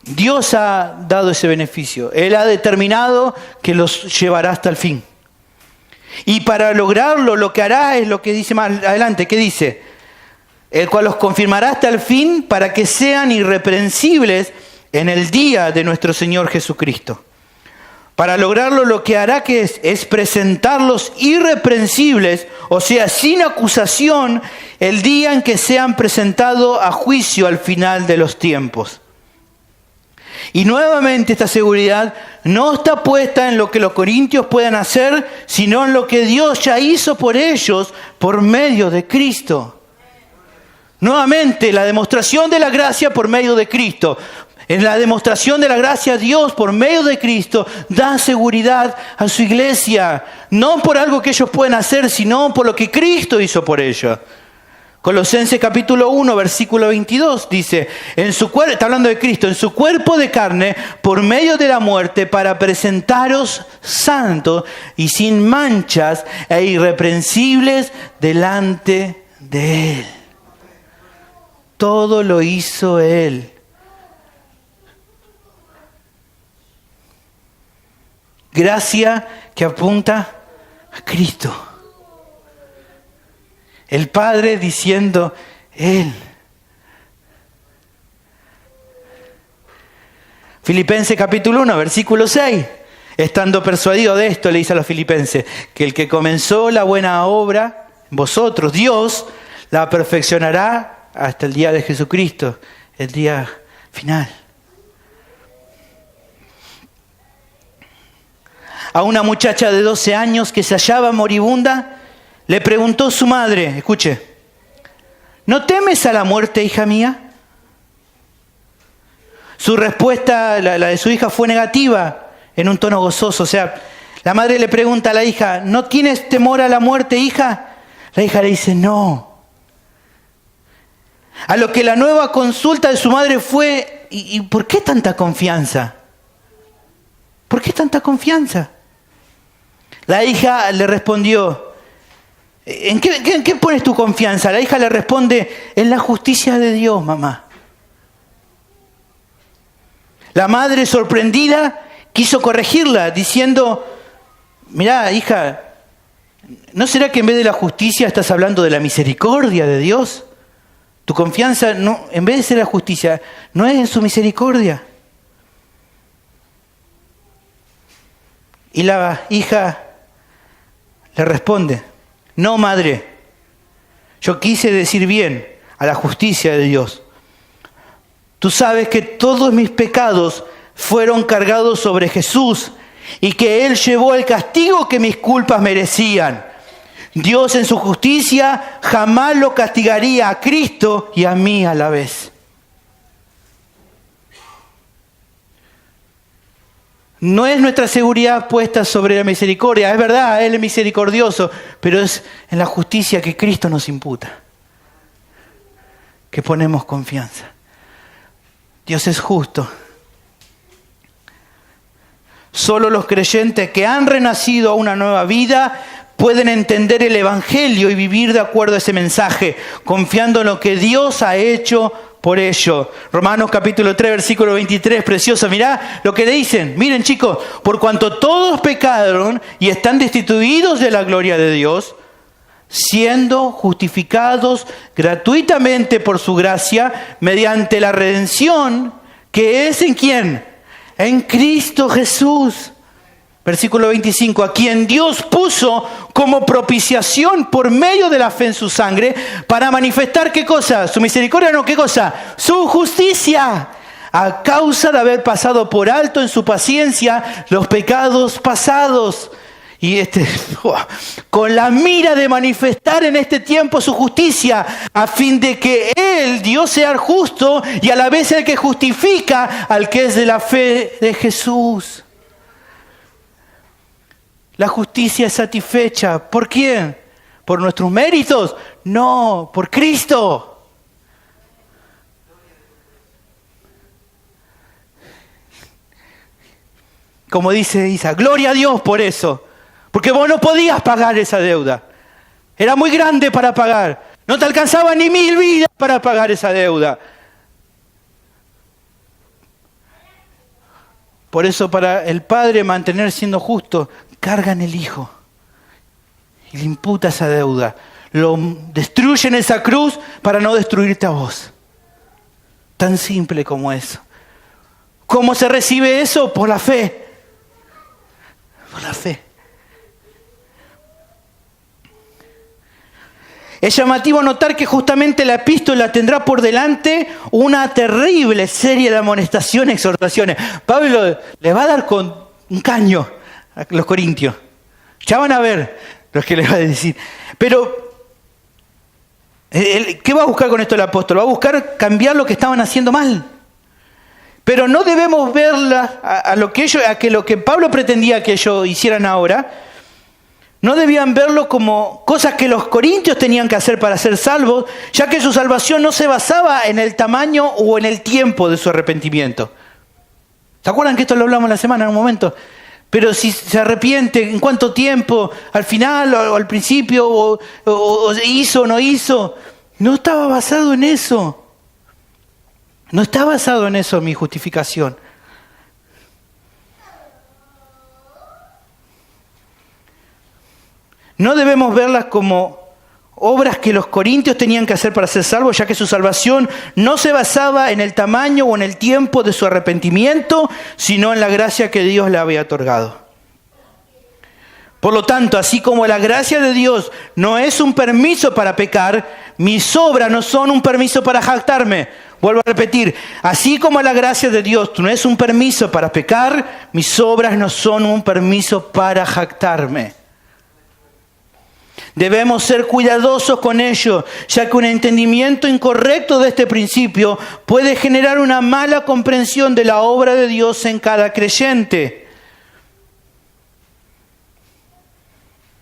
Dios ha dado ese beneficio. Él ha determinado que los llevará hasta el fin. Y para lograrlo, lo que hará es lo que dice más adelante. ¿Qué dice? El cual los confirmará hasta el fin para que sean irreprensibles en el día de nuestro Señor Jesucristo. Para lograrlo, lo que hará es presentarlos irreprensibles, o sea, sin acusación, el día en que sean presentados a juicio al final de los tiempos. Y nuevamente esta seguridad no está puesta en lo que los corintios puedan hacer, sino en lo que Dios ya hizo por ellos por medio de Cristo. Nuevamente, la demostración de la gracia por medio de Cristo. En la demostración de la gracia, Dios por medio de Cristo da seguridad a su iglesia. No por algo que ellos pueden hacer, sino por lo que Cristo hizo por ellos. Colosenses capítulo 1, versículo 22 dice, está hablando de Cristo, en su cuerpo de carne, por medio de la muerte, para presentaros santos y sin manchas e irreprensibles delante de Él. Todo lo hizo Él. Gracia que apunta a Cristo. El Padre diciendo, Él. Filipenses capítulo 1, versículo 6. Estando persuadido de esto, le dice a los filipenses, que el que comenzó la buena obra, vosotros, Dios, la perfeccionará hasta el día de Jesucristo, el día final. A una muchacha de 12 años que se hallaba moribunda, le preguntó su madre, escuche, ¿no temes a la muerte, hija mía? Su respuesta, la de su hija, fue negativa, en un tono gozoso. O sea, la madre le pregunta a la hija, ¿no tienes temor a la muerte, hija? La hija le dice, no. A lo que la nueva consulta de su madre fue, ¿y por qué tanta confianza? ¿Por qué tanta confianza? La hija le respondió, ¿en qué pones tu confianza? La hija le responde, en la justicia de Dios, mamá. La madre, sorprendida, quiso corregirla, diciendo, mirá, hija, ¿no será que en vez de la justicia estás hablando de la misericordia de Dios? Tu confianza, no, en vez de ser la justicia, no es en su misericordia. Y la hija le responde, no, madre, yo quise decir bien a la justicia de Dios. Tú sabes que todos mis pecados fueron cargados sobre Jesús y que Él llevó el castigo que mis culpas merecían. Dios en su justicia jamás lo castigaría a Cristo y a mí a la vez. No es nuestra seguridad puesta sobre la misericordia. Es verdad, Él es misericordioso, pero es en la justicia que Cristo nos imputa que ponemos confianza. Dios es justo. Solo los creyentes que han renacido a una nueva vida pueden entender el Evangelio y vivir de acuerdo a ese mensaje, confiando en lo que Dios ha hecho por ello. Romanos capítulo 3, versículo 23, precioso. Mirá lo que le dicen. Miren, chicos, por cuanto todos pecaron y están destituidos de la gloria de Dios, siendo justificados gratuitamente por su gracia, mediante la redención que es ¿en quién? En Cristo Jesús. Versículo 25, a quien Dios puso como propiciación por medio de la fe en su sangre, para manifestar ¿qué cosa? Su misericordia, no, ¿qué cosa? Su justicia, a causa de haber pasado por alto en su paciencia los pecados pasados. Y con la mira de manifestar en este tiempo su justicia, a fin de que Él, Dios, sea el justo y a la vez el que justifica al que es de la fe de Jesús. La justicia es satisfecha. ¿Por quién? ¿Por nuestros méritos? No, por Cristo. Como dice Isa, gloria a Dios por eso. Porque vos no podías pagar esa deuda. Era muy grande para pagar. No te alcanzaba ni 1000 vidas para pagar esa deuda. Por eso para el Padre mantener siendo justo, carga en el Hijo. Y le imputa esa deuda. Lo destruye en esa cruz para no destruirte a vos. Tan simple como eso. ¿Cómo se recibe eso? Por la fe. Por la fe. Es llamativo notar que justamente la epístola tendrá por delante una terrible serie de amonestaciones y exhortaciones. Pablo le va a dar con un caño a los corintios. Ya van a ver lo que les va a decir. Pero, ¿qué va a buscar con esto el apóstol? Va a buscar cambiar lo que estaban haciendo mal. Pero no debemos verla a lo que Pablo pretendía que ellos hicieran ahora. No debían verlo como cosas que los corintios tenían que hacer para ser salvos, ya que su salvación no se basaba en el tamaño o en el tiempo de su arrepentimiento. ¿Se acuerdan que esto lo hablamos la semana en un momento? Pero si se arrepiente, ¿en cuánto tiempo? ¿Al final o al principio? ¿O hizo o no hizo? No estaba basado en eso. No está basado en eso mi justificación. No debemos verlas como obras que los corintios tenían que hacer para ser salvos, ya que su salvación no se basaba en el tamaño o en el tiempo de su arrepentimiento, sino en la gracia que Dios le había otorgado. Por lo tanto, así como la gracia de Dios no es un permiso para pecar, mis obras no son un permiso para jactarme. Vuelvo a repetir, así como la gracia de Dios no es un permiso para pecar, mis obras no son un permiso para jactarme. Debemos ser cuidadosos con ello, ya que un entendimiento incorrecto de este principio puede generar una mala comprensión de la obra de Dios en cada creyente.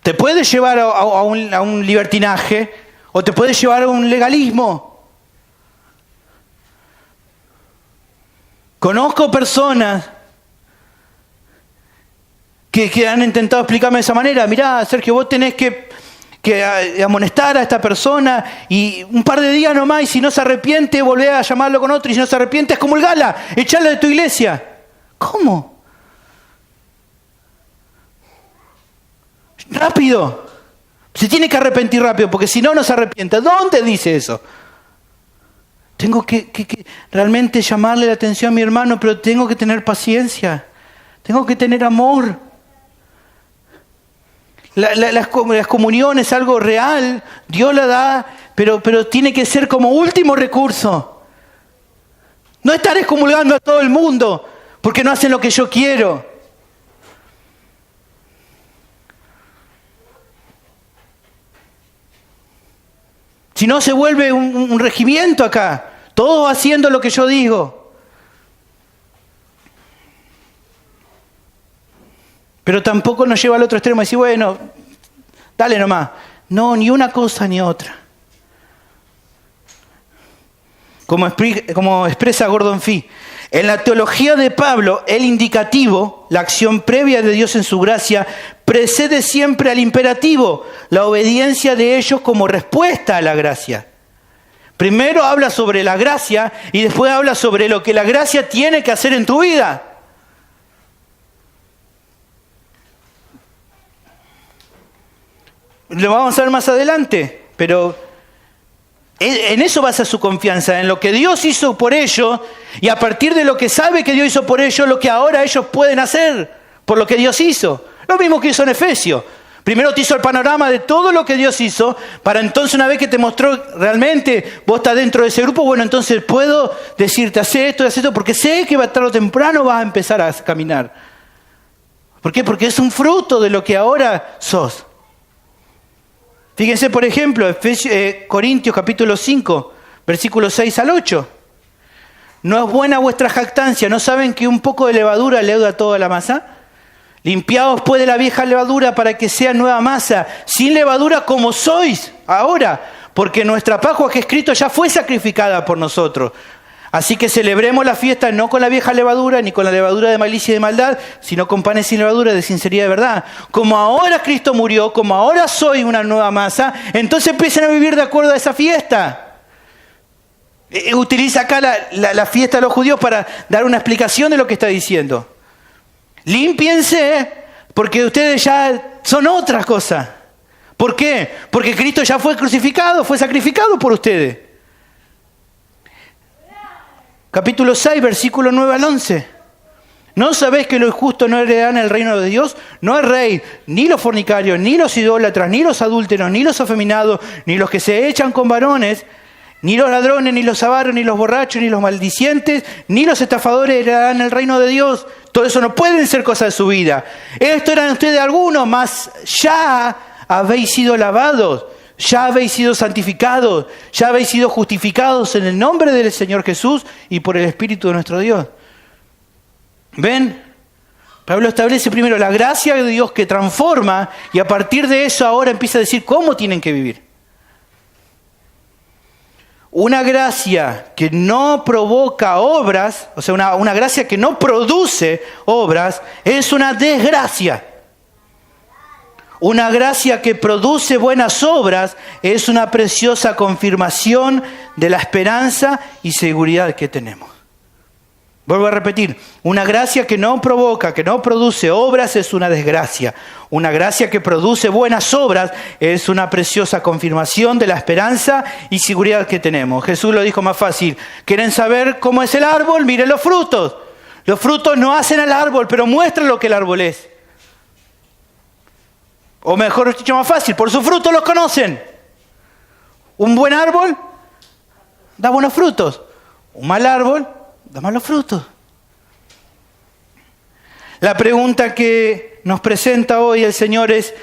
Te puede llevar a un libertinaje o te puede llevar a un legalismo. Conozco personas que han intentado explicarme de esa manera. Mirá, Sergio, vos tenés que amonestar a esta persona y un par de días nomás, y si no se arrepiente, volver a llamarlo con otro, y si no se arrepiente, excomulgala, echarla de tu iglesia. ¿Cómo? Rápido. Se tiene que arrepentir rápido, porque si no, no se arrepiente. ¿Dónde dice eso? Tengo que realmente llamarle la atención a mi hermano, pero tengo que tener paciencia. Tengo que tener amor. Las comuniones es algo real, Dios la da, pero tiene que ser como último recurso. No estar excomulgando a todo el mundo porque no hacen lo que yo quiero. Si no, se vuelve un regimiento acá, todos haciendo lo que yo digo. Pero tampoco nos lleva al otro extremo y decir, bueno, dale nomás. No, ni una cosa ni otra. Como expresa Gordon Fee, en la teología de Pablo, el indicativo, la acción previa de Dios en su gracia, precede siempre al imperativo, la obediencia de ellos como respuesta a la gracia. Primero habla sobre la gracia y después habla sobre lo que la gracia tiene que hacer en tu vida. Lo vamos a ver más adelante, pero en eso basa su confianza, en lo que Dios hizo por ellos y a partir de lo que sabe que Dios hizo por ellos, lo que ahora ellos pueden hacer por lo que Dios hizo. Lo mismo que hizo en Efesios. Primero te hizo el panorama de todo lo que Dios hizo, para entonces una vez que te mostró realmente, vos estás dentro de ese grupo, bueno, entonces puedo decirte, haz esto, porque sé que tarde o temprano vas a empezar a caminar. ¿Por qué? Porque es un fruto de lo que ahora sos. Fíjense, por ejemplo, Corintios capítulo 5, versículos 6 al 8. ¿No es buena vuestra jactancia? ¿No saben que un poco de levadura leuda toda la masa? Limpiaos pues de la vieja levadura para que sea nueva masa, sin levadura como sois ahora, porque nuestra Pascua que es Cristo ya fue sacrificada por nosotros. Así que celebremos la fiesta no con la vieja levadura, ni con la levadura de malicia y de maldad, sino con panes sin levadura de sinceridad y de verdad. Como ahora Cristo murió, como ahora soy una nueva masa, entonces empiecen a vivir de acuerdo a esa fiesta. Utiliza acá la fiesta de los judíos para dar una explicación de lo que está diciendo. Límpiense, porque ustedes ya son otras cosas. ¿Por qué? Porque Cristo ya fue crucificado, fue sacrificado por ustedes. Capítulo 6, versículo 9 al 11. ¿No sabéis que los justos no heredarán el reino de Dios? No el rey, ni los fornicarios, ni los idólatras, ni los adúlteros, ni los afeminados, ni los que se echan con varones, ni los ladrones, ni los avaros, ni los borrachos, ni los maldicientes, ni los estafadores heredarán el reino de Dios. Todo eso no pueden ser cosas de su vida. Esto eran ustedes algunos, mas ya habéis sido lavados, ya habéis sido santificados, ya habéis sido justificados en el nombre del Señor Jesús y por el Espíritu de nuestro Dios. ¿Ven? Pablo establece primero la gracia de Dios que transforma y a partir de eso ahora empieza a decir cómo tienen que vivir. Una gracia que no provoca obras, o sea, una gracia que no produce obras, es una desgracia. Una gracia que produce buenas obras es una preciosa confirmación de la esperanza y seguridad que tenemos. Vuelvo a repetir, una gracia que no provoca, que no produce obras es una desgracia. Una gracia que produce buenas obras es una preciosa confirmación de la esperanza y seguridad que tenemos. Jesús lo dijo más fácil. ¿Quieren saber cómo es el árbol? Miren los frutos. Los frutos no hacen al árbol, pero muestran lo que el árbol es. O mejor dicho, más fácil, por sus frutos los conocen. Un buen árbol da buenos frutos. Un mal árbol da malos frutos. La pregunta que nos presenta hoy el Señor ¿es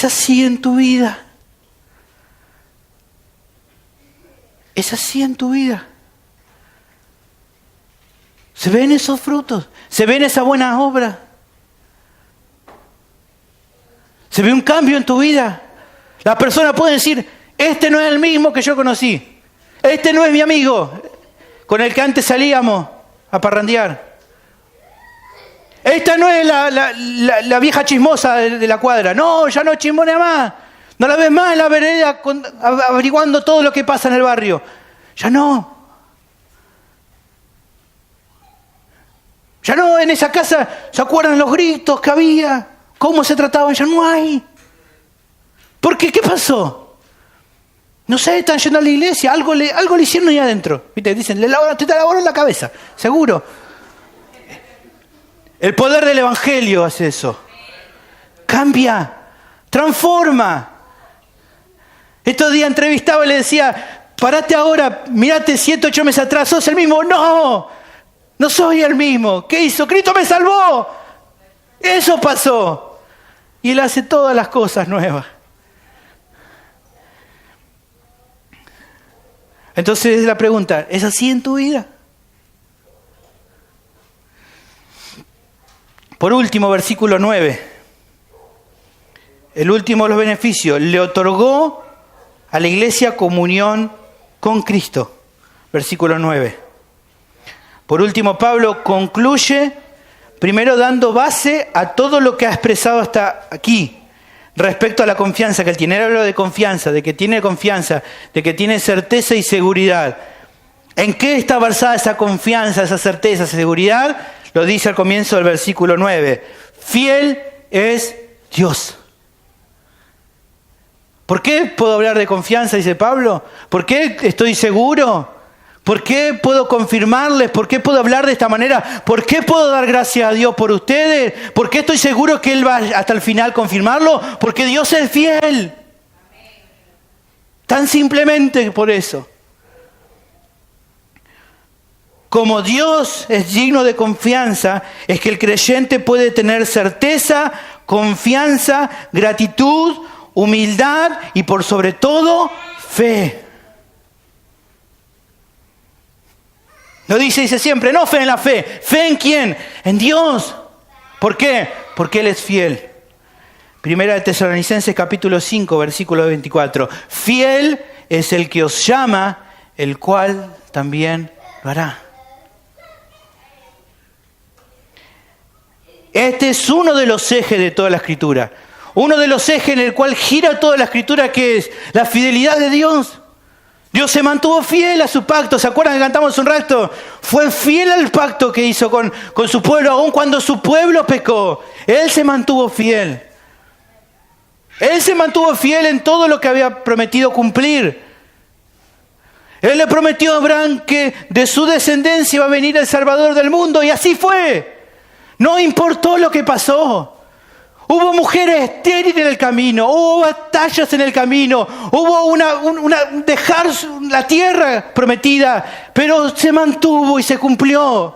así en tu vida? ¿Es así en tu vida? ¿Se ven esos frutos? ¿Se ven esas buenas obras? ¿Se ve un cambio en tu vida? La persona puede decir, este no es el mismo que yo conocí. Este no es mi amigo con el que antes salíamos a parrandear. Esta no es la vieja chismosa de la cuadra. No, ya no chismonea más. No la ves más en la vereda averiguando todo lo que pasa en el barrio. Ya no. Ya no, en esa casa, ¿se acuerdan los gritos que había? ¿Cómo se trataban? Ya no hay. ¿Por qué? ¿Qué pasó? No sé, están yendo a la iglesia, algo le hicieron ahí adentro. ¿Viste? Dicen, te lavaron la cabeza, seguro. El poder del Evangelio hace eso. Cambia, transforma. Estos días entrevistaba y le decía, parate ahora, mirate 7, 8 meses atrás, ¿sos el mismo? No soy el mismo. ¿Qué hizo? Cristo me salvó. Eso pasó. Y Él hace todas las cosas nuevas. Entonces la pregunta, ¿es así en tu vida? Por último, versículo 9. el último de los beneficios, le otorgó a la iglesia comunión con Cristo. Versículo 9. Por último, Pablo concluye primero dando base a todo lo que ha expresado hasta aquí respecto a la confianza que él tiene. Él habló de confianza, de que tiene confianza, de que tiene certeza y seguridad. ¿En qué está basada esa confianza, esa certeza, esa seguridad? Lo dice al comienzo del versículo 9. Fiel es Dios. ¿Por qué puedo hablar de confianza, dice Pablo? ¿Por qué estoy seguro? ¿Por qué puedo confirmarles? ¿Por qué puedo hablar de esta manera? ¿Por qué puedo dar gracias a Dios por ustedes? ¿Por qué estoy seguro que Él va hasta el final a confirmarlo? Porque Dios es fiel. Tan simplemente por eso. Como Dios es digno de confianza, es que el creyente puede tener certeza, confianza, gratitud, humildad y por sobre todo, fe. Lo dice siempre, no fe en la fe. ¿Fe en quién? En Dios. ¿Por qué? Porque Él es fiel. Primera de Tesalonicenses capítulo 5, versículo 24. Fiel es el que os llama, el cual también lo hará. Este es uno de los ejes de toda la Escritura. Uno de los ejes en el cual gira toda la Escritura, que es la fidelidad de Dios. Dios se mantuvo fiel a su pacto. ¿Se acuerdan que cantamos un rato? Fue fiel al pacto que hizo con su pueblo, aun cuando su pueblo pecó. Él se mantuvo fiel. Él se mantuvo fiel en todo lo que había prometido cumplir. Él le prometió a Abraham que de su descendencia iba a venir el Salvador del mundo, y así fue. No importó lo que pasó. Hubo mujeres estériles en el camino, hubo batallas en el camino, hubo dejar la tierra prometida, pero se mantuvo y se cumplió.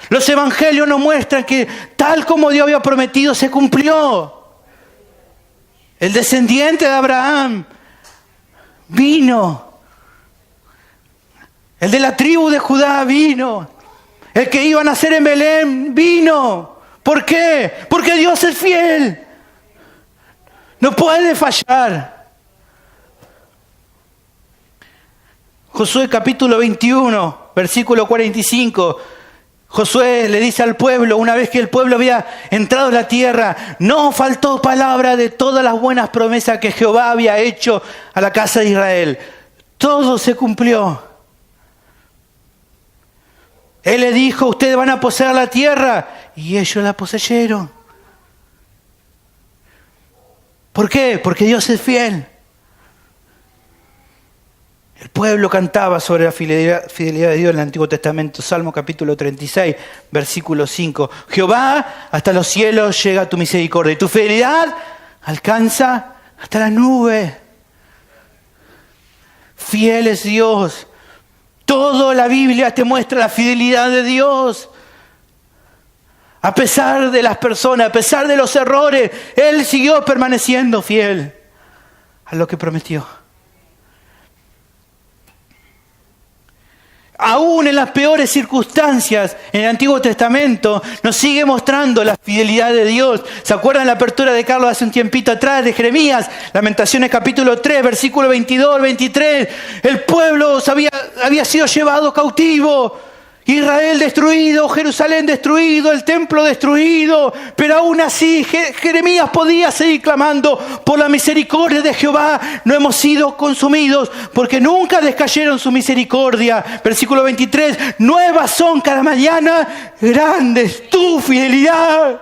Los evangelios nos muestran que tal como Dios había prometido, se cumplió. El descendiente de Abraham vino. El de la tribu de Judá vino. El que iba a nacer en Belén vino. ¿Por qué? Porque Dios es fiel. No puede fallar. Josué capítulo 21, versículo 45. Josué le dice al pueblo, una vez que el pueblo había entrado en la tierra, no faltó palabra de todas las buenas promesas que Jehová había hecho a la casa de Israel. Todo se cumplió. Él le dijo, ustedes van a poseer la tierra, y ellos la poseyeron. ¿Por qué? Porque Dios es fiel. El pueblo cantaba sobre la fidelidad de Dios en el Antiguo Testamento. Salmo capítulo 36, versículo 5. Jehová, hasta los cielos llega tu misericordia, y tu fidelidad alcanza hasta la nube. Fiel es Dios. Toda la Biblia te muestra la fidelidad de Dios. A pesar de las personas, a pesar de los errores, Él siguió permaneciendo fiel a lo que prometió. Aún en las peores circunstancias en el Antiguo Testamento nos sigue mostrando la fidelidad de Dios. ¿Se acuerdan la apertura de Carlos hace un tiempito atrás de Jeremías? Lamentaciones capítulo 3, versículo 22 al 23. El pueblo había sido llevado cautivo. Israel destruido, Jerusalén destruido, el templo destruido, pero aún así Jeremías podía seguir clamando por la misericordia de Jehová. No hemos sido consumidos porque nunca descayeron su misericordia. Versículo 23, nuevas son cada mañana, grande es tu fidelidad.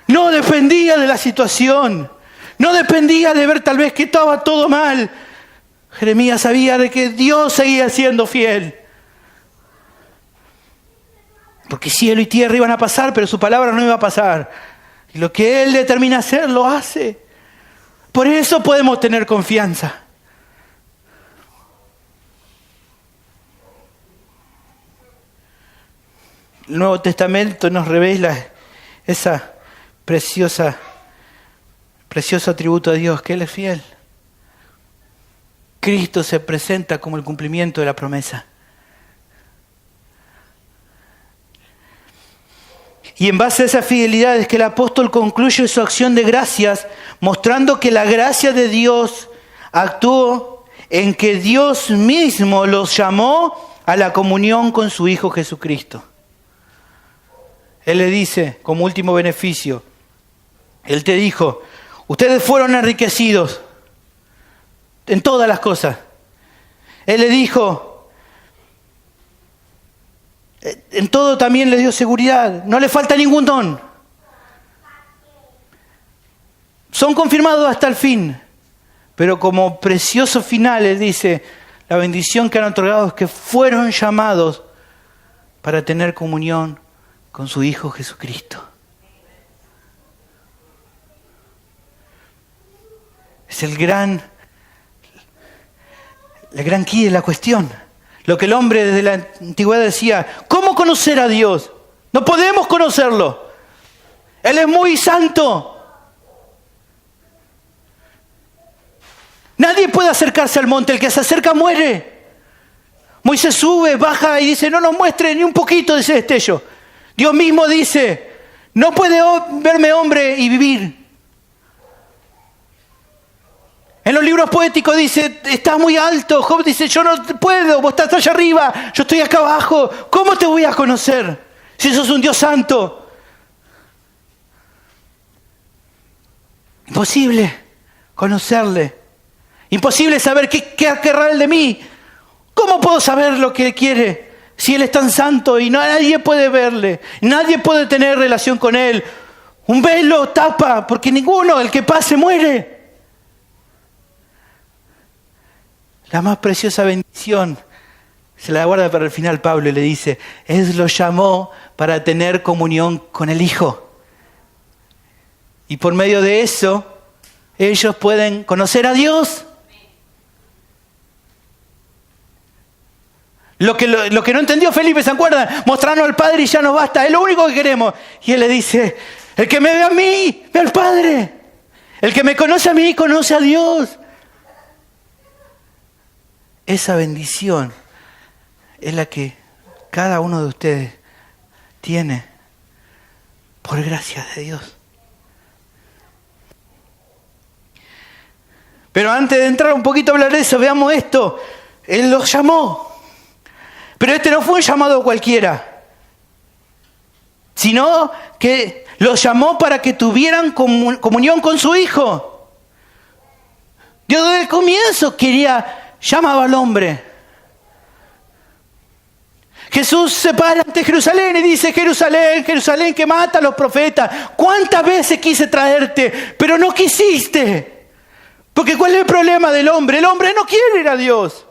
No dependía de la situación, no dependía de ver tal vez que estaba todo mal. Jeremías sabía de que Dios seguía siendo fiel. Porque cielo y tierra iban a pasar, pero su palabra no iba a pasar. Y lo que Él determina hacer, lo hace. Por eso podemos tener confianza. El Nuevo Testamento nos revela esa precioso atributo de Dios, que Él es fiel. Cristo se presenta como el cumplimiento de la promesa. Y en base a esa fidelidad es que el apóstol concluye su acción de gracias, mostrando que la gracia de Dios actuó en que Dios mismo los llamó a la comunión con su Hijo Jesucristo. Él le dice, como último beneficio, Él te dijo, ustedes fueron enriquecidos en todas las cosas. Él le dijo, en todo también le dio seguridad, no le falta ningún don. Son confirmados hasta el fin, pero como precioso final, Él dice, la bendición que han otorgado es que fueron llamados para tener comunión con su Hijo Jesucristo. Es la gran key de la cuestión. Lo que el hombre desde la antigüedad decía, ¿cómo conocer a Dios? No podemos conocerlo. Él es muy santo. Nadie puede acercarse al monte, el que se acerca muere. Moisés sube, baja y dice, no nos muestre ni un poquito de ese destello. Dios mismo dice, no puede verme hombre y vivir. En los libros poéticos dice, estás muy alto. Job dice, yo no puedo, vos estás allá arriba, yo estoy acá abajo. ¿Cómo te voy a conocer si sos un Dios santo? Imposible conocerle. Imposible saber qué querrá Él de mí. ¿Cómo puedo saber lo que Él quiere si Él es tan santo y nadie puede verle? Nadie puede tener relación con Él. Un velo tapa, porque ninguno, el que pase, muere. La más preciosa bendición se la guarda para el final Pablo y le dice, Él los llamó para tener comunión con el Hijo. Y por medio de eso, ellos pueden conocer a Dios. Lo que no entendió Felipe, ¿se acuerdan? Mostrarnos al Padre y ya nos basta, es lo único que queremos. Y Él le dice, el que me ve a mí, ve al Padre. El que me conoce a mí, conoce a Dios. Esa bendición es la que cada uno de ustedes tiene por gracia de Dios. Pero antes de entrar un poquito a hablar de eso, veamos esto. Él los llamó. Pero este no fue un llamado cualquiera, sino que los llamó para que tuvieran comunión con su Hijo. Dios desde el comienzo llamaba al hombre. Jesús se para ante Jerusalén y dice, Jerusalén, Jerusalén que mata a los profetas. ¿Cuántas veces quise traerte, pero no quisiste? Porque ¿cuál es el problema del hombre? El hombre no quiere ir a Dios.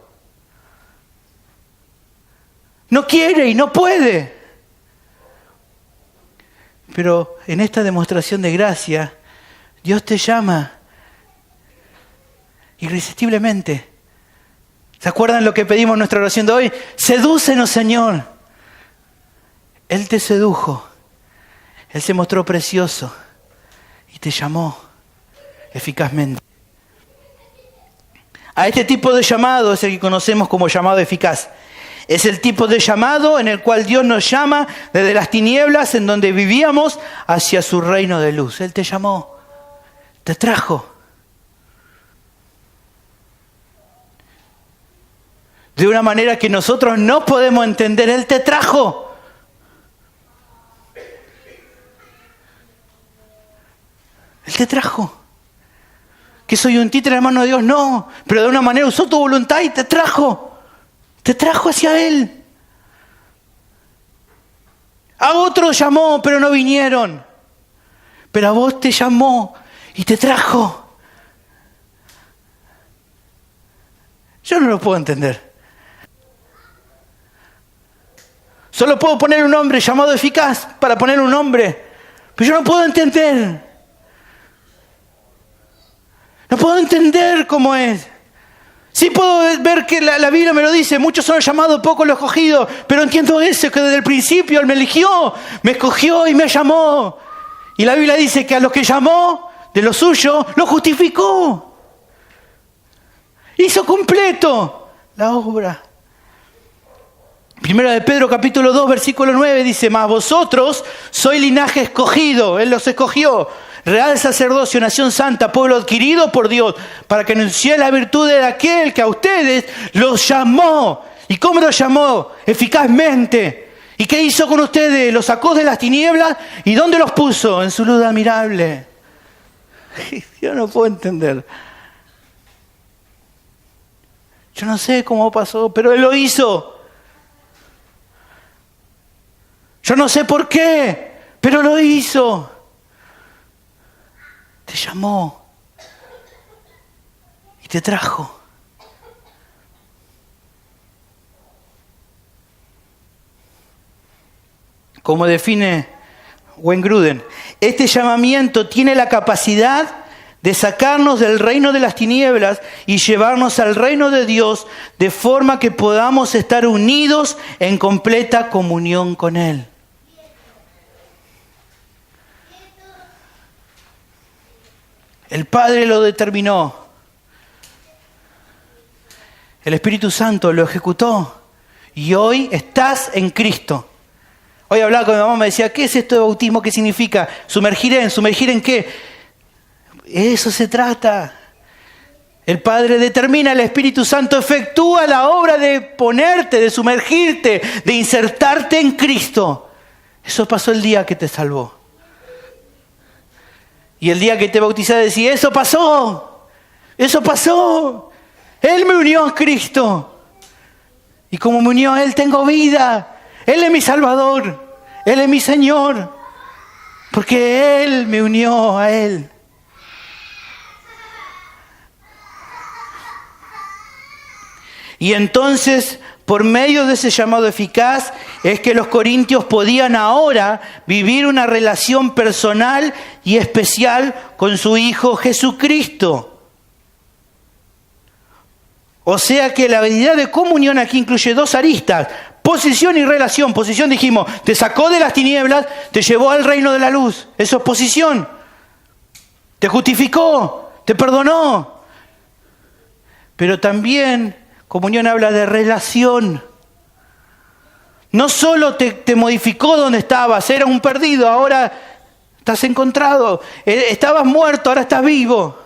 No quiere y no puede. Pero en esta demostración de gracia, Dios te llama irresistiblemente. ¿Se acuerdan lo que pedimos en nuestra oración de hoy? Sedúcenos, Señor. Él te sedujo. Él se mostró precioso y te llamó eficazmente. A este tipo de llamado es el que conocemos como llamado eficaz. Es el tipo de llamado en el cual Dios nos llama desde las tinieblas en donde vivíamos hacia su reino de luz. Él te llamó, te trajo. De una manera que nosotros no podemos entender, Él te trajo. Él te trajo. ¿Que soy un títere en la mano de Dios? No, pero de una manera usó tu voluntad y te trajo. Te trajo hacia Él. A otros llamó, pero no vinieron. Pero a vos te llamó y te trajo. Yo no lo puedo entender. Solo puedo poner un nombre llamado eficaz para poner un nombre. Pero yo no puedo entender. No puedo entender cómo es. Sí puedo ver que la Biblia me lo dice, muchos son llamados, pocos los escogidos, pero entiendo eso, que desde el principio Él me eligió, me escogió y me llamó. Y la Biblia dice que a los que llamó, de lo suyo, lo justificó. Hizo completo la obra. Primera de Pedro capítulo 2 versículo 9 dice: mas vosotros sois linaje escogido, Él los escogió, real sacerdocio, nación santa, pueblo adquirido por Dios, para que anunciéis la virtud de aquel que a ustedes los llamó. ¿Y cómo los llamó? Eficazmente. ¿Y qué hizo con ustedes? Los sacó de las tinieblas. ¿Y dónde los puso? En su luz admirable. Yo no puedo entender. Yo no sé cómo pasó, pero Él lo hizo. Yo no sé por qué, pero lo hizo. Te llamó y te trajo. Como define Wayne Grudem, este llamamiento tiene la capacidad de sacarnos del reino de las tinieblas y llevarnos al reino de Dios, de forma que podamos estar unidos en completa comunión con Él. El Padre lo determinó. El Espíritu Santo lo ejecutó. Y hoy estás en Cristo. Hoy hablaba con mi mamá, me decía: ¿qué es esto de bautismo? ¿Qué significa? ¿Sumergir en qué? Eso se trata. El Padre determina, el Espíritu Santo efectúa la obra de ponerte, de sumergirte, de insertarte en Cristo. Eso pasó el día que te salvó. Y el día que te bautizaste decís: eso pasó. Él me unió a Cristo. Y como me unió a Él, tengo vida. Él es mi Salvador. Él es mi Señor. Porque Él me unió a Él. Y entonces, por medio de ese llamado eficaz, es que los corintios podían ahora vivir una relación personal y especial con su Hijo Jesucristo. O sea que la habilidad de comunión aquí incluye dos aristas: posición y relación. Posición, dijimos, te sacó de las tinieblas, te llevó al reino de la luz. Eso es posición. Te justificó, te perdonó. Pero también comunión habla de relación. No solo te modificó donde estabas, eras un perdido, ahora estás encontrado. Estabas muerto, ahora estás vivo.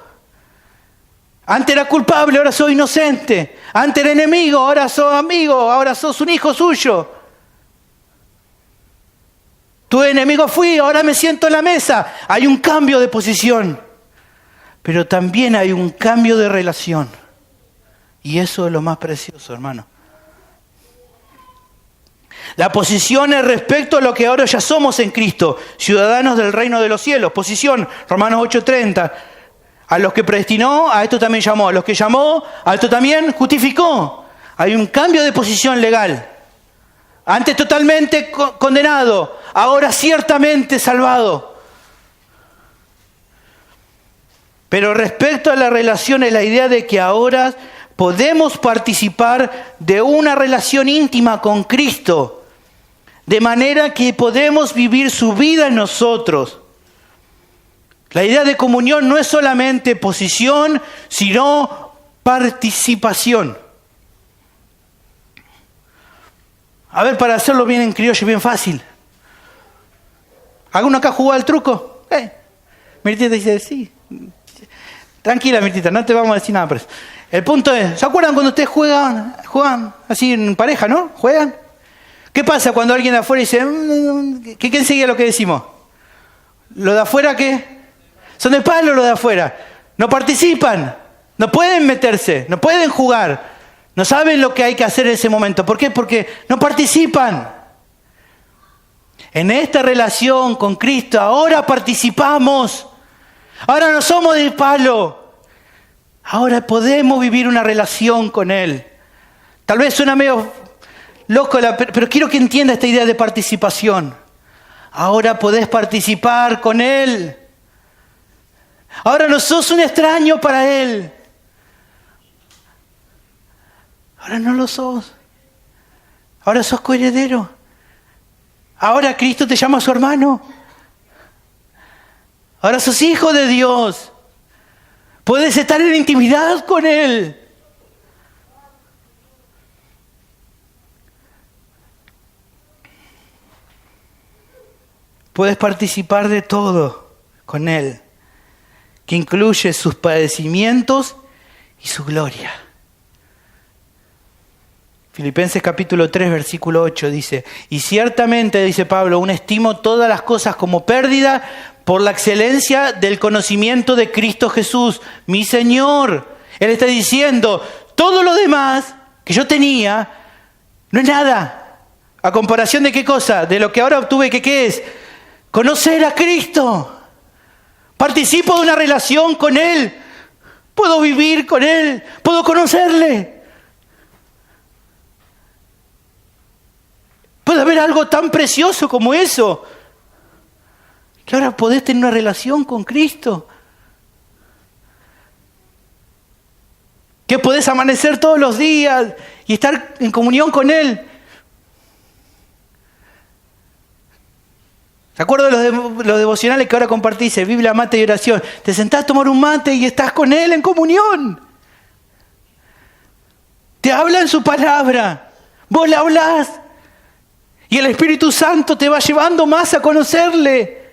Antes era culpable, ahora sos inocente. Antes era enemigo, ahora sos amigo, ahora sos un hijo suyo. Tu enemigo fui, ahora me siento en la mesa. Hay un cambio de posición, pero también hay un cambio de relación. Y eso es lo más precioso, hermano. La posición es respecto a lo que ahora ya somos en Cristo, ciudadanos del reino de los cielos. Posición, Romanos 8:30. A los que predestinó, a esto también llamó. A los que llamó, a esto también justificó. Hay un cambio de posición legal. Antes totalmente condenado, ahora ciertamente salvado. Pero respecto a la relación es la idea de que ahora podemos participar de una relación íntima con Cristo, de manera que podemos vivir su vida en nosotros. La idea de comunión no es solamente posición, sino participación. A ver, para hacerlo bien en criollo, bien fácil. ¿Alguno acá jugó al truco? Mirtita dice: sí. Tranquila, Mirtita, no te vamos a decir nada por eso. El punto es, ¿se acuerdan cuando ustedes juegan así en pareja, no? ¿Juegan? ¿Qué pasa cuando alguien de afuera dice, ¿qué enseguida lo que decimos? ¿Lo de afuera qué? Son de palo los de afuera. No participan, no pueden meterse, no pueden jugar, no saben lo que hay que hacer en ese momento. ¿Por qué? Porque no participan. En esta relación con Cristo ahora participamos. Ahora no somos de palo. Ahora podemos vivir una relación con Él. Tal vez suena medio loco, pero quiero que entienda esta idea de participación. Ahora podés participar con Él. Ahora no sos un extraño para Él. Ahora no lo sos. Ahora sos coheredero. Ahora Cristo te llama a su hermano. Ahora sos hijo de Dios. Puedes estar en intimidad con Él. puedes participar de todo con Él, que incluye sus padecimientos y su gloria. Filipenses capítulo 3, versículo 8 dice, y ciertamente, dice Pablo, aún estimo todas las cosas como pérdida por la excelencia del conocimiento de Cristo Jesús, mi Señor. Él está diciendo, todo lo demás que yo tenía no es nada. ¿A comparación de qué cosa? De lo que ahora obtuve, que ¿qué es? Conocer a Cristo. Participo de una relación con Él. Puedo vivir con Él. Puedo conocerle. Puede haber algo tan precioso como eso. Que ahora podés tener una relación con Cristo. Que podés amanecer todos los días y estar en comunión con Él. ¿Se acuerdan de los devocionales que ahora compartís? Biblia, mate y oración. Te sentás a tomar un mate y estás con Él en comunión. Te habla en su palabra. Vos le hablás. Y el Espíritu Santo te va llevando más a conocerle.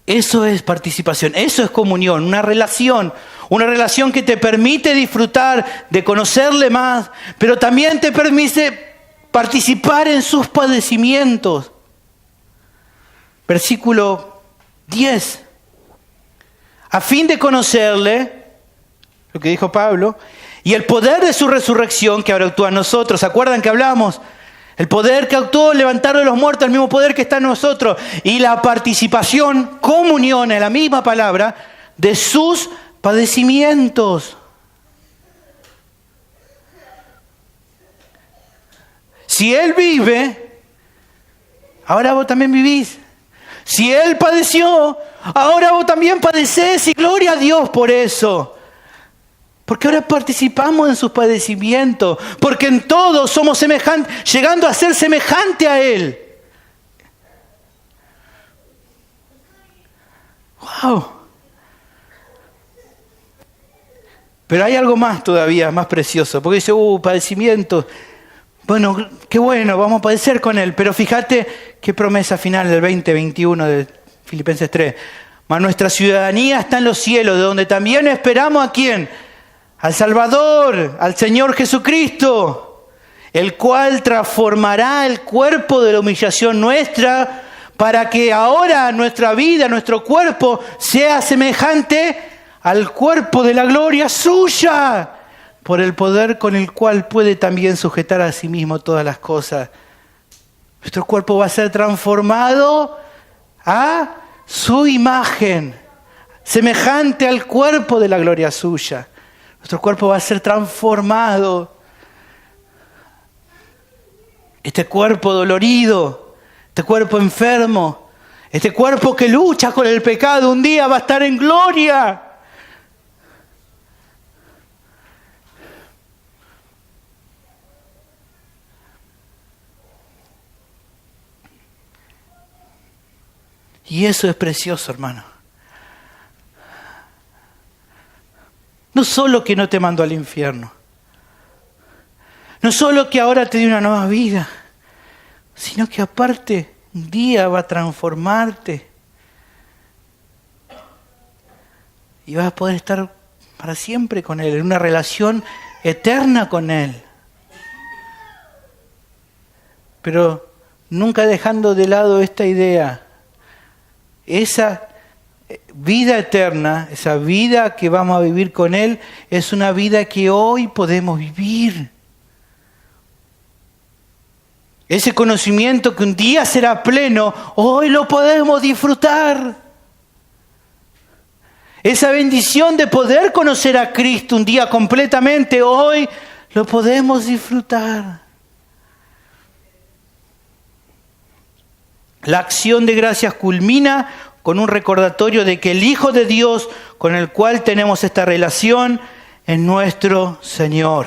Eso es participación, eso es comunión, una relación que te permite disfrutar de conocerle más, pero también te permite participar en sus padecimientos. Versículo 10. A fin de conocerle, lo que dijo Pablo, y el poder de su resurrección que ahora actúa en nosotros. ¿Se acuerdan que hablamos? El poder que actuó levantar de los muertos, el mismo poder que está en nosotros. Y la participación, comunión, en la misma palabra, de sus padecimientos. Si Él vive, ahora vos también vivís. Si Él padeció, ahora vos también padecés. Y gloria a Dios por eso. Porque ahora participamos en sus padecimientos. Porque en todo somos semejantes, llegando a ser semejante a Él. ¡Wow! Pero hay algo más todavía, más precioso. Porque dice, padecimientos. Bueno, qué bueno, vamos a padecer con Él. Pero fíjate qué promesa final del 20-21 de Filipenses 3. Mas nuestra ciudadanía está en los cielos, de donde también esperamos ¿a quién? Al Salvador, al Señor Jesucristo, el cual transformará el cuerpo de la humillación nuestra para que ahora nuestra vida, nuestro cuerpo, sea semejante al cuerpo de la gloria suya, por el poder con el cual puede también sujetar a sí mismo todas las cosas. Nuestro cuerpo va a ser transformado a su imagen, semejante al cuerpo de la gloria suya. Nuestro cuerpo va a ser transformado. Este cuerpo dolorido, este cuerpo enfermo, este cuerpo que lucha con el pecado, un día va a estar en gloria. Y eso es precioso, hermano. No solo que no te mandó al infierno, no solo que ahora te dio una nueva vida, sino que aparte un día va a transformarte y vas a poder estar para siempre con Él, en una relación eterna con Él. Pero nunca dejando de lado esta idea, esa vida eterna, esa vida que vamos a vivir con Él, es una vida que hoy podemos vivir. Ese conocimiento que un día será pleno, hoy lo podemos disfrutar. Esa bendición de poder conocer a Cristo un día completamente, hoy lo podemos disfrutar. La acción de gracias culmina con un recordatorio de que el Hijo de Dios con el cual tenemos esta relación es nuestro Señor.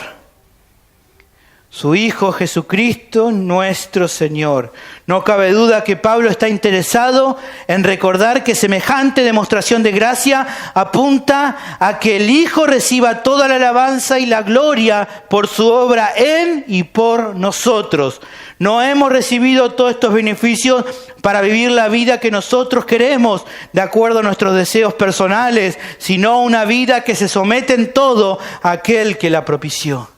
su Hijo Jesucristo nuestro Señor. No cabe duda que Pablo está interesado en recordar que semejante demostración de gracia apunta a que el Hijo reciba toda la alabanza y la gloria por su obra en y por nosotros. No hemos recibido todos estos beneficios para vivir la vida que nosotros queremos, de acuerdo a nuestros deseos personales, sino una vida que se somete en todo a aquel que la propició.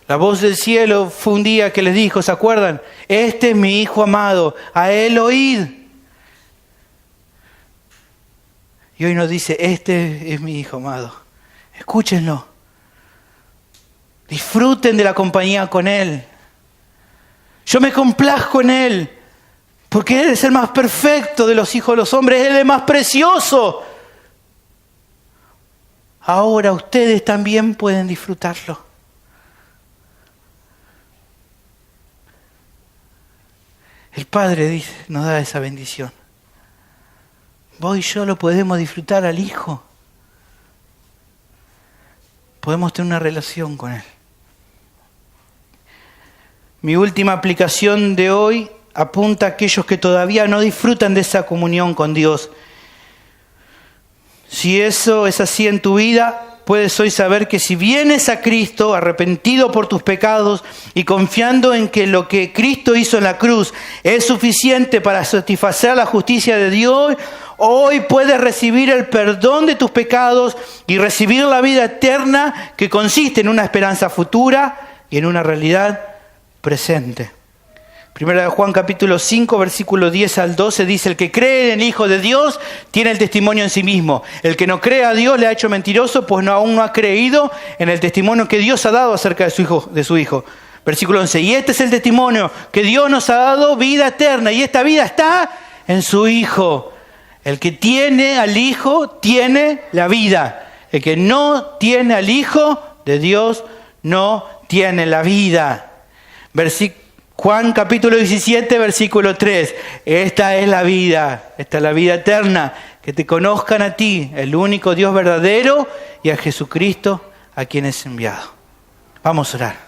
La voz del cielo fue un día que les dijo, ¿se acuerdan? Este es mi Hijo amado, a Él oíd. Y hoy nos dice, este es mi Hijo amado. Escúchenlo. Disfruten de la compañía con Él. Yo me complazco en Él, porque Él es el más perfecto de los hijos de los hombres, Él es el más precioso. Ahora ustedes también pueden disfrutarlo. El Padre dice, nos da esa bendición. Vos y yo lo podemos disfrutar al Hijo. Podemos tener una relación con Él. Mi última aplicación de hoy apunta a aquellos que todavía no disfrutan de esa comunión con Dios. Si eso es así en tu vida, puedes hoy saber que si vienes a Cristo arrepentido por tus pecados y confiando en que lo que Cristo hizo en la cruz es suficiente para satisfacer la justicia de Dios, hoy puedes recibir el perdón de tus pecados y recibir la vida eterna que consiste en una esperanza futura y en una realidad presente. Primera de Juan capítulo 5, versículo 10 al 12 dice, el que cree en el Hijo de Dios tiene el testimonio en sí mismo. El que no cree a Dios le ha hecho mentiroso, pues aún no ha creído en el testimonio que Dios ha dado acerca de su Hijo. Versículo 11, y este es el testimonio, que Dios nos ha dado vida eterna, y esta vida está en su Hijo. El que tiene al Hijo tiene la vida. El que no tiene al Hijo de Dios no tiene la vida. Juan capítulo 17, versículo 3. Esta es la vida eterna, que te conozcan a ti, el único Dios verdadero, y a Jesucristo a quien es enviado. Vamos a orar.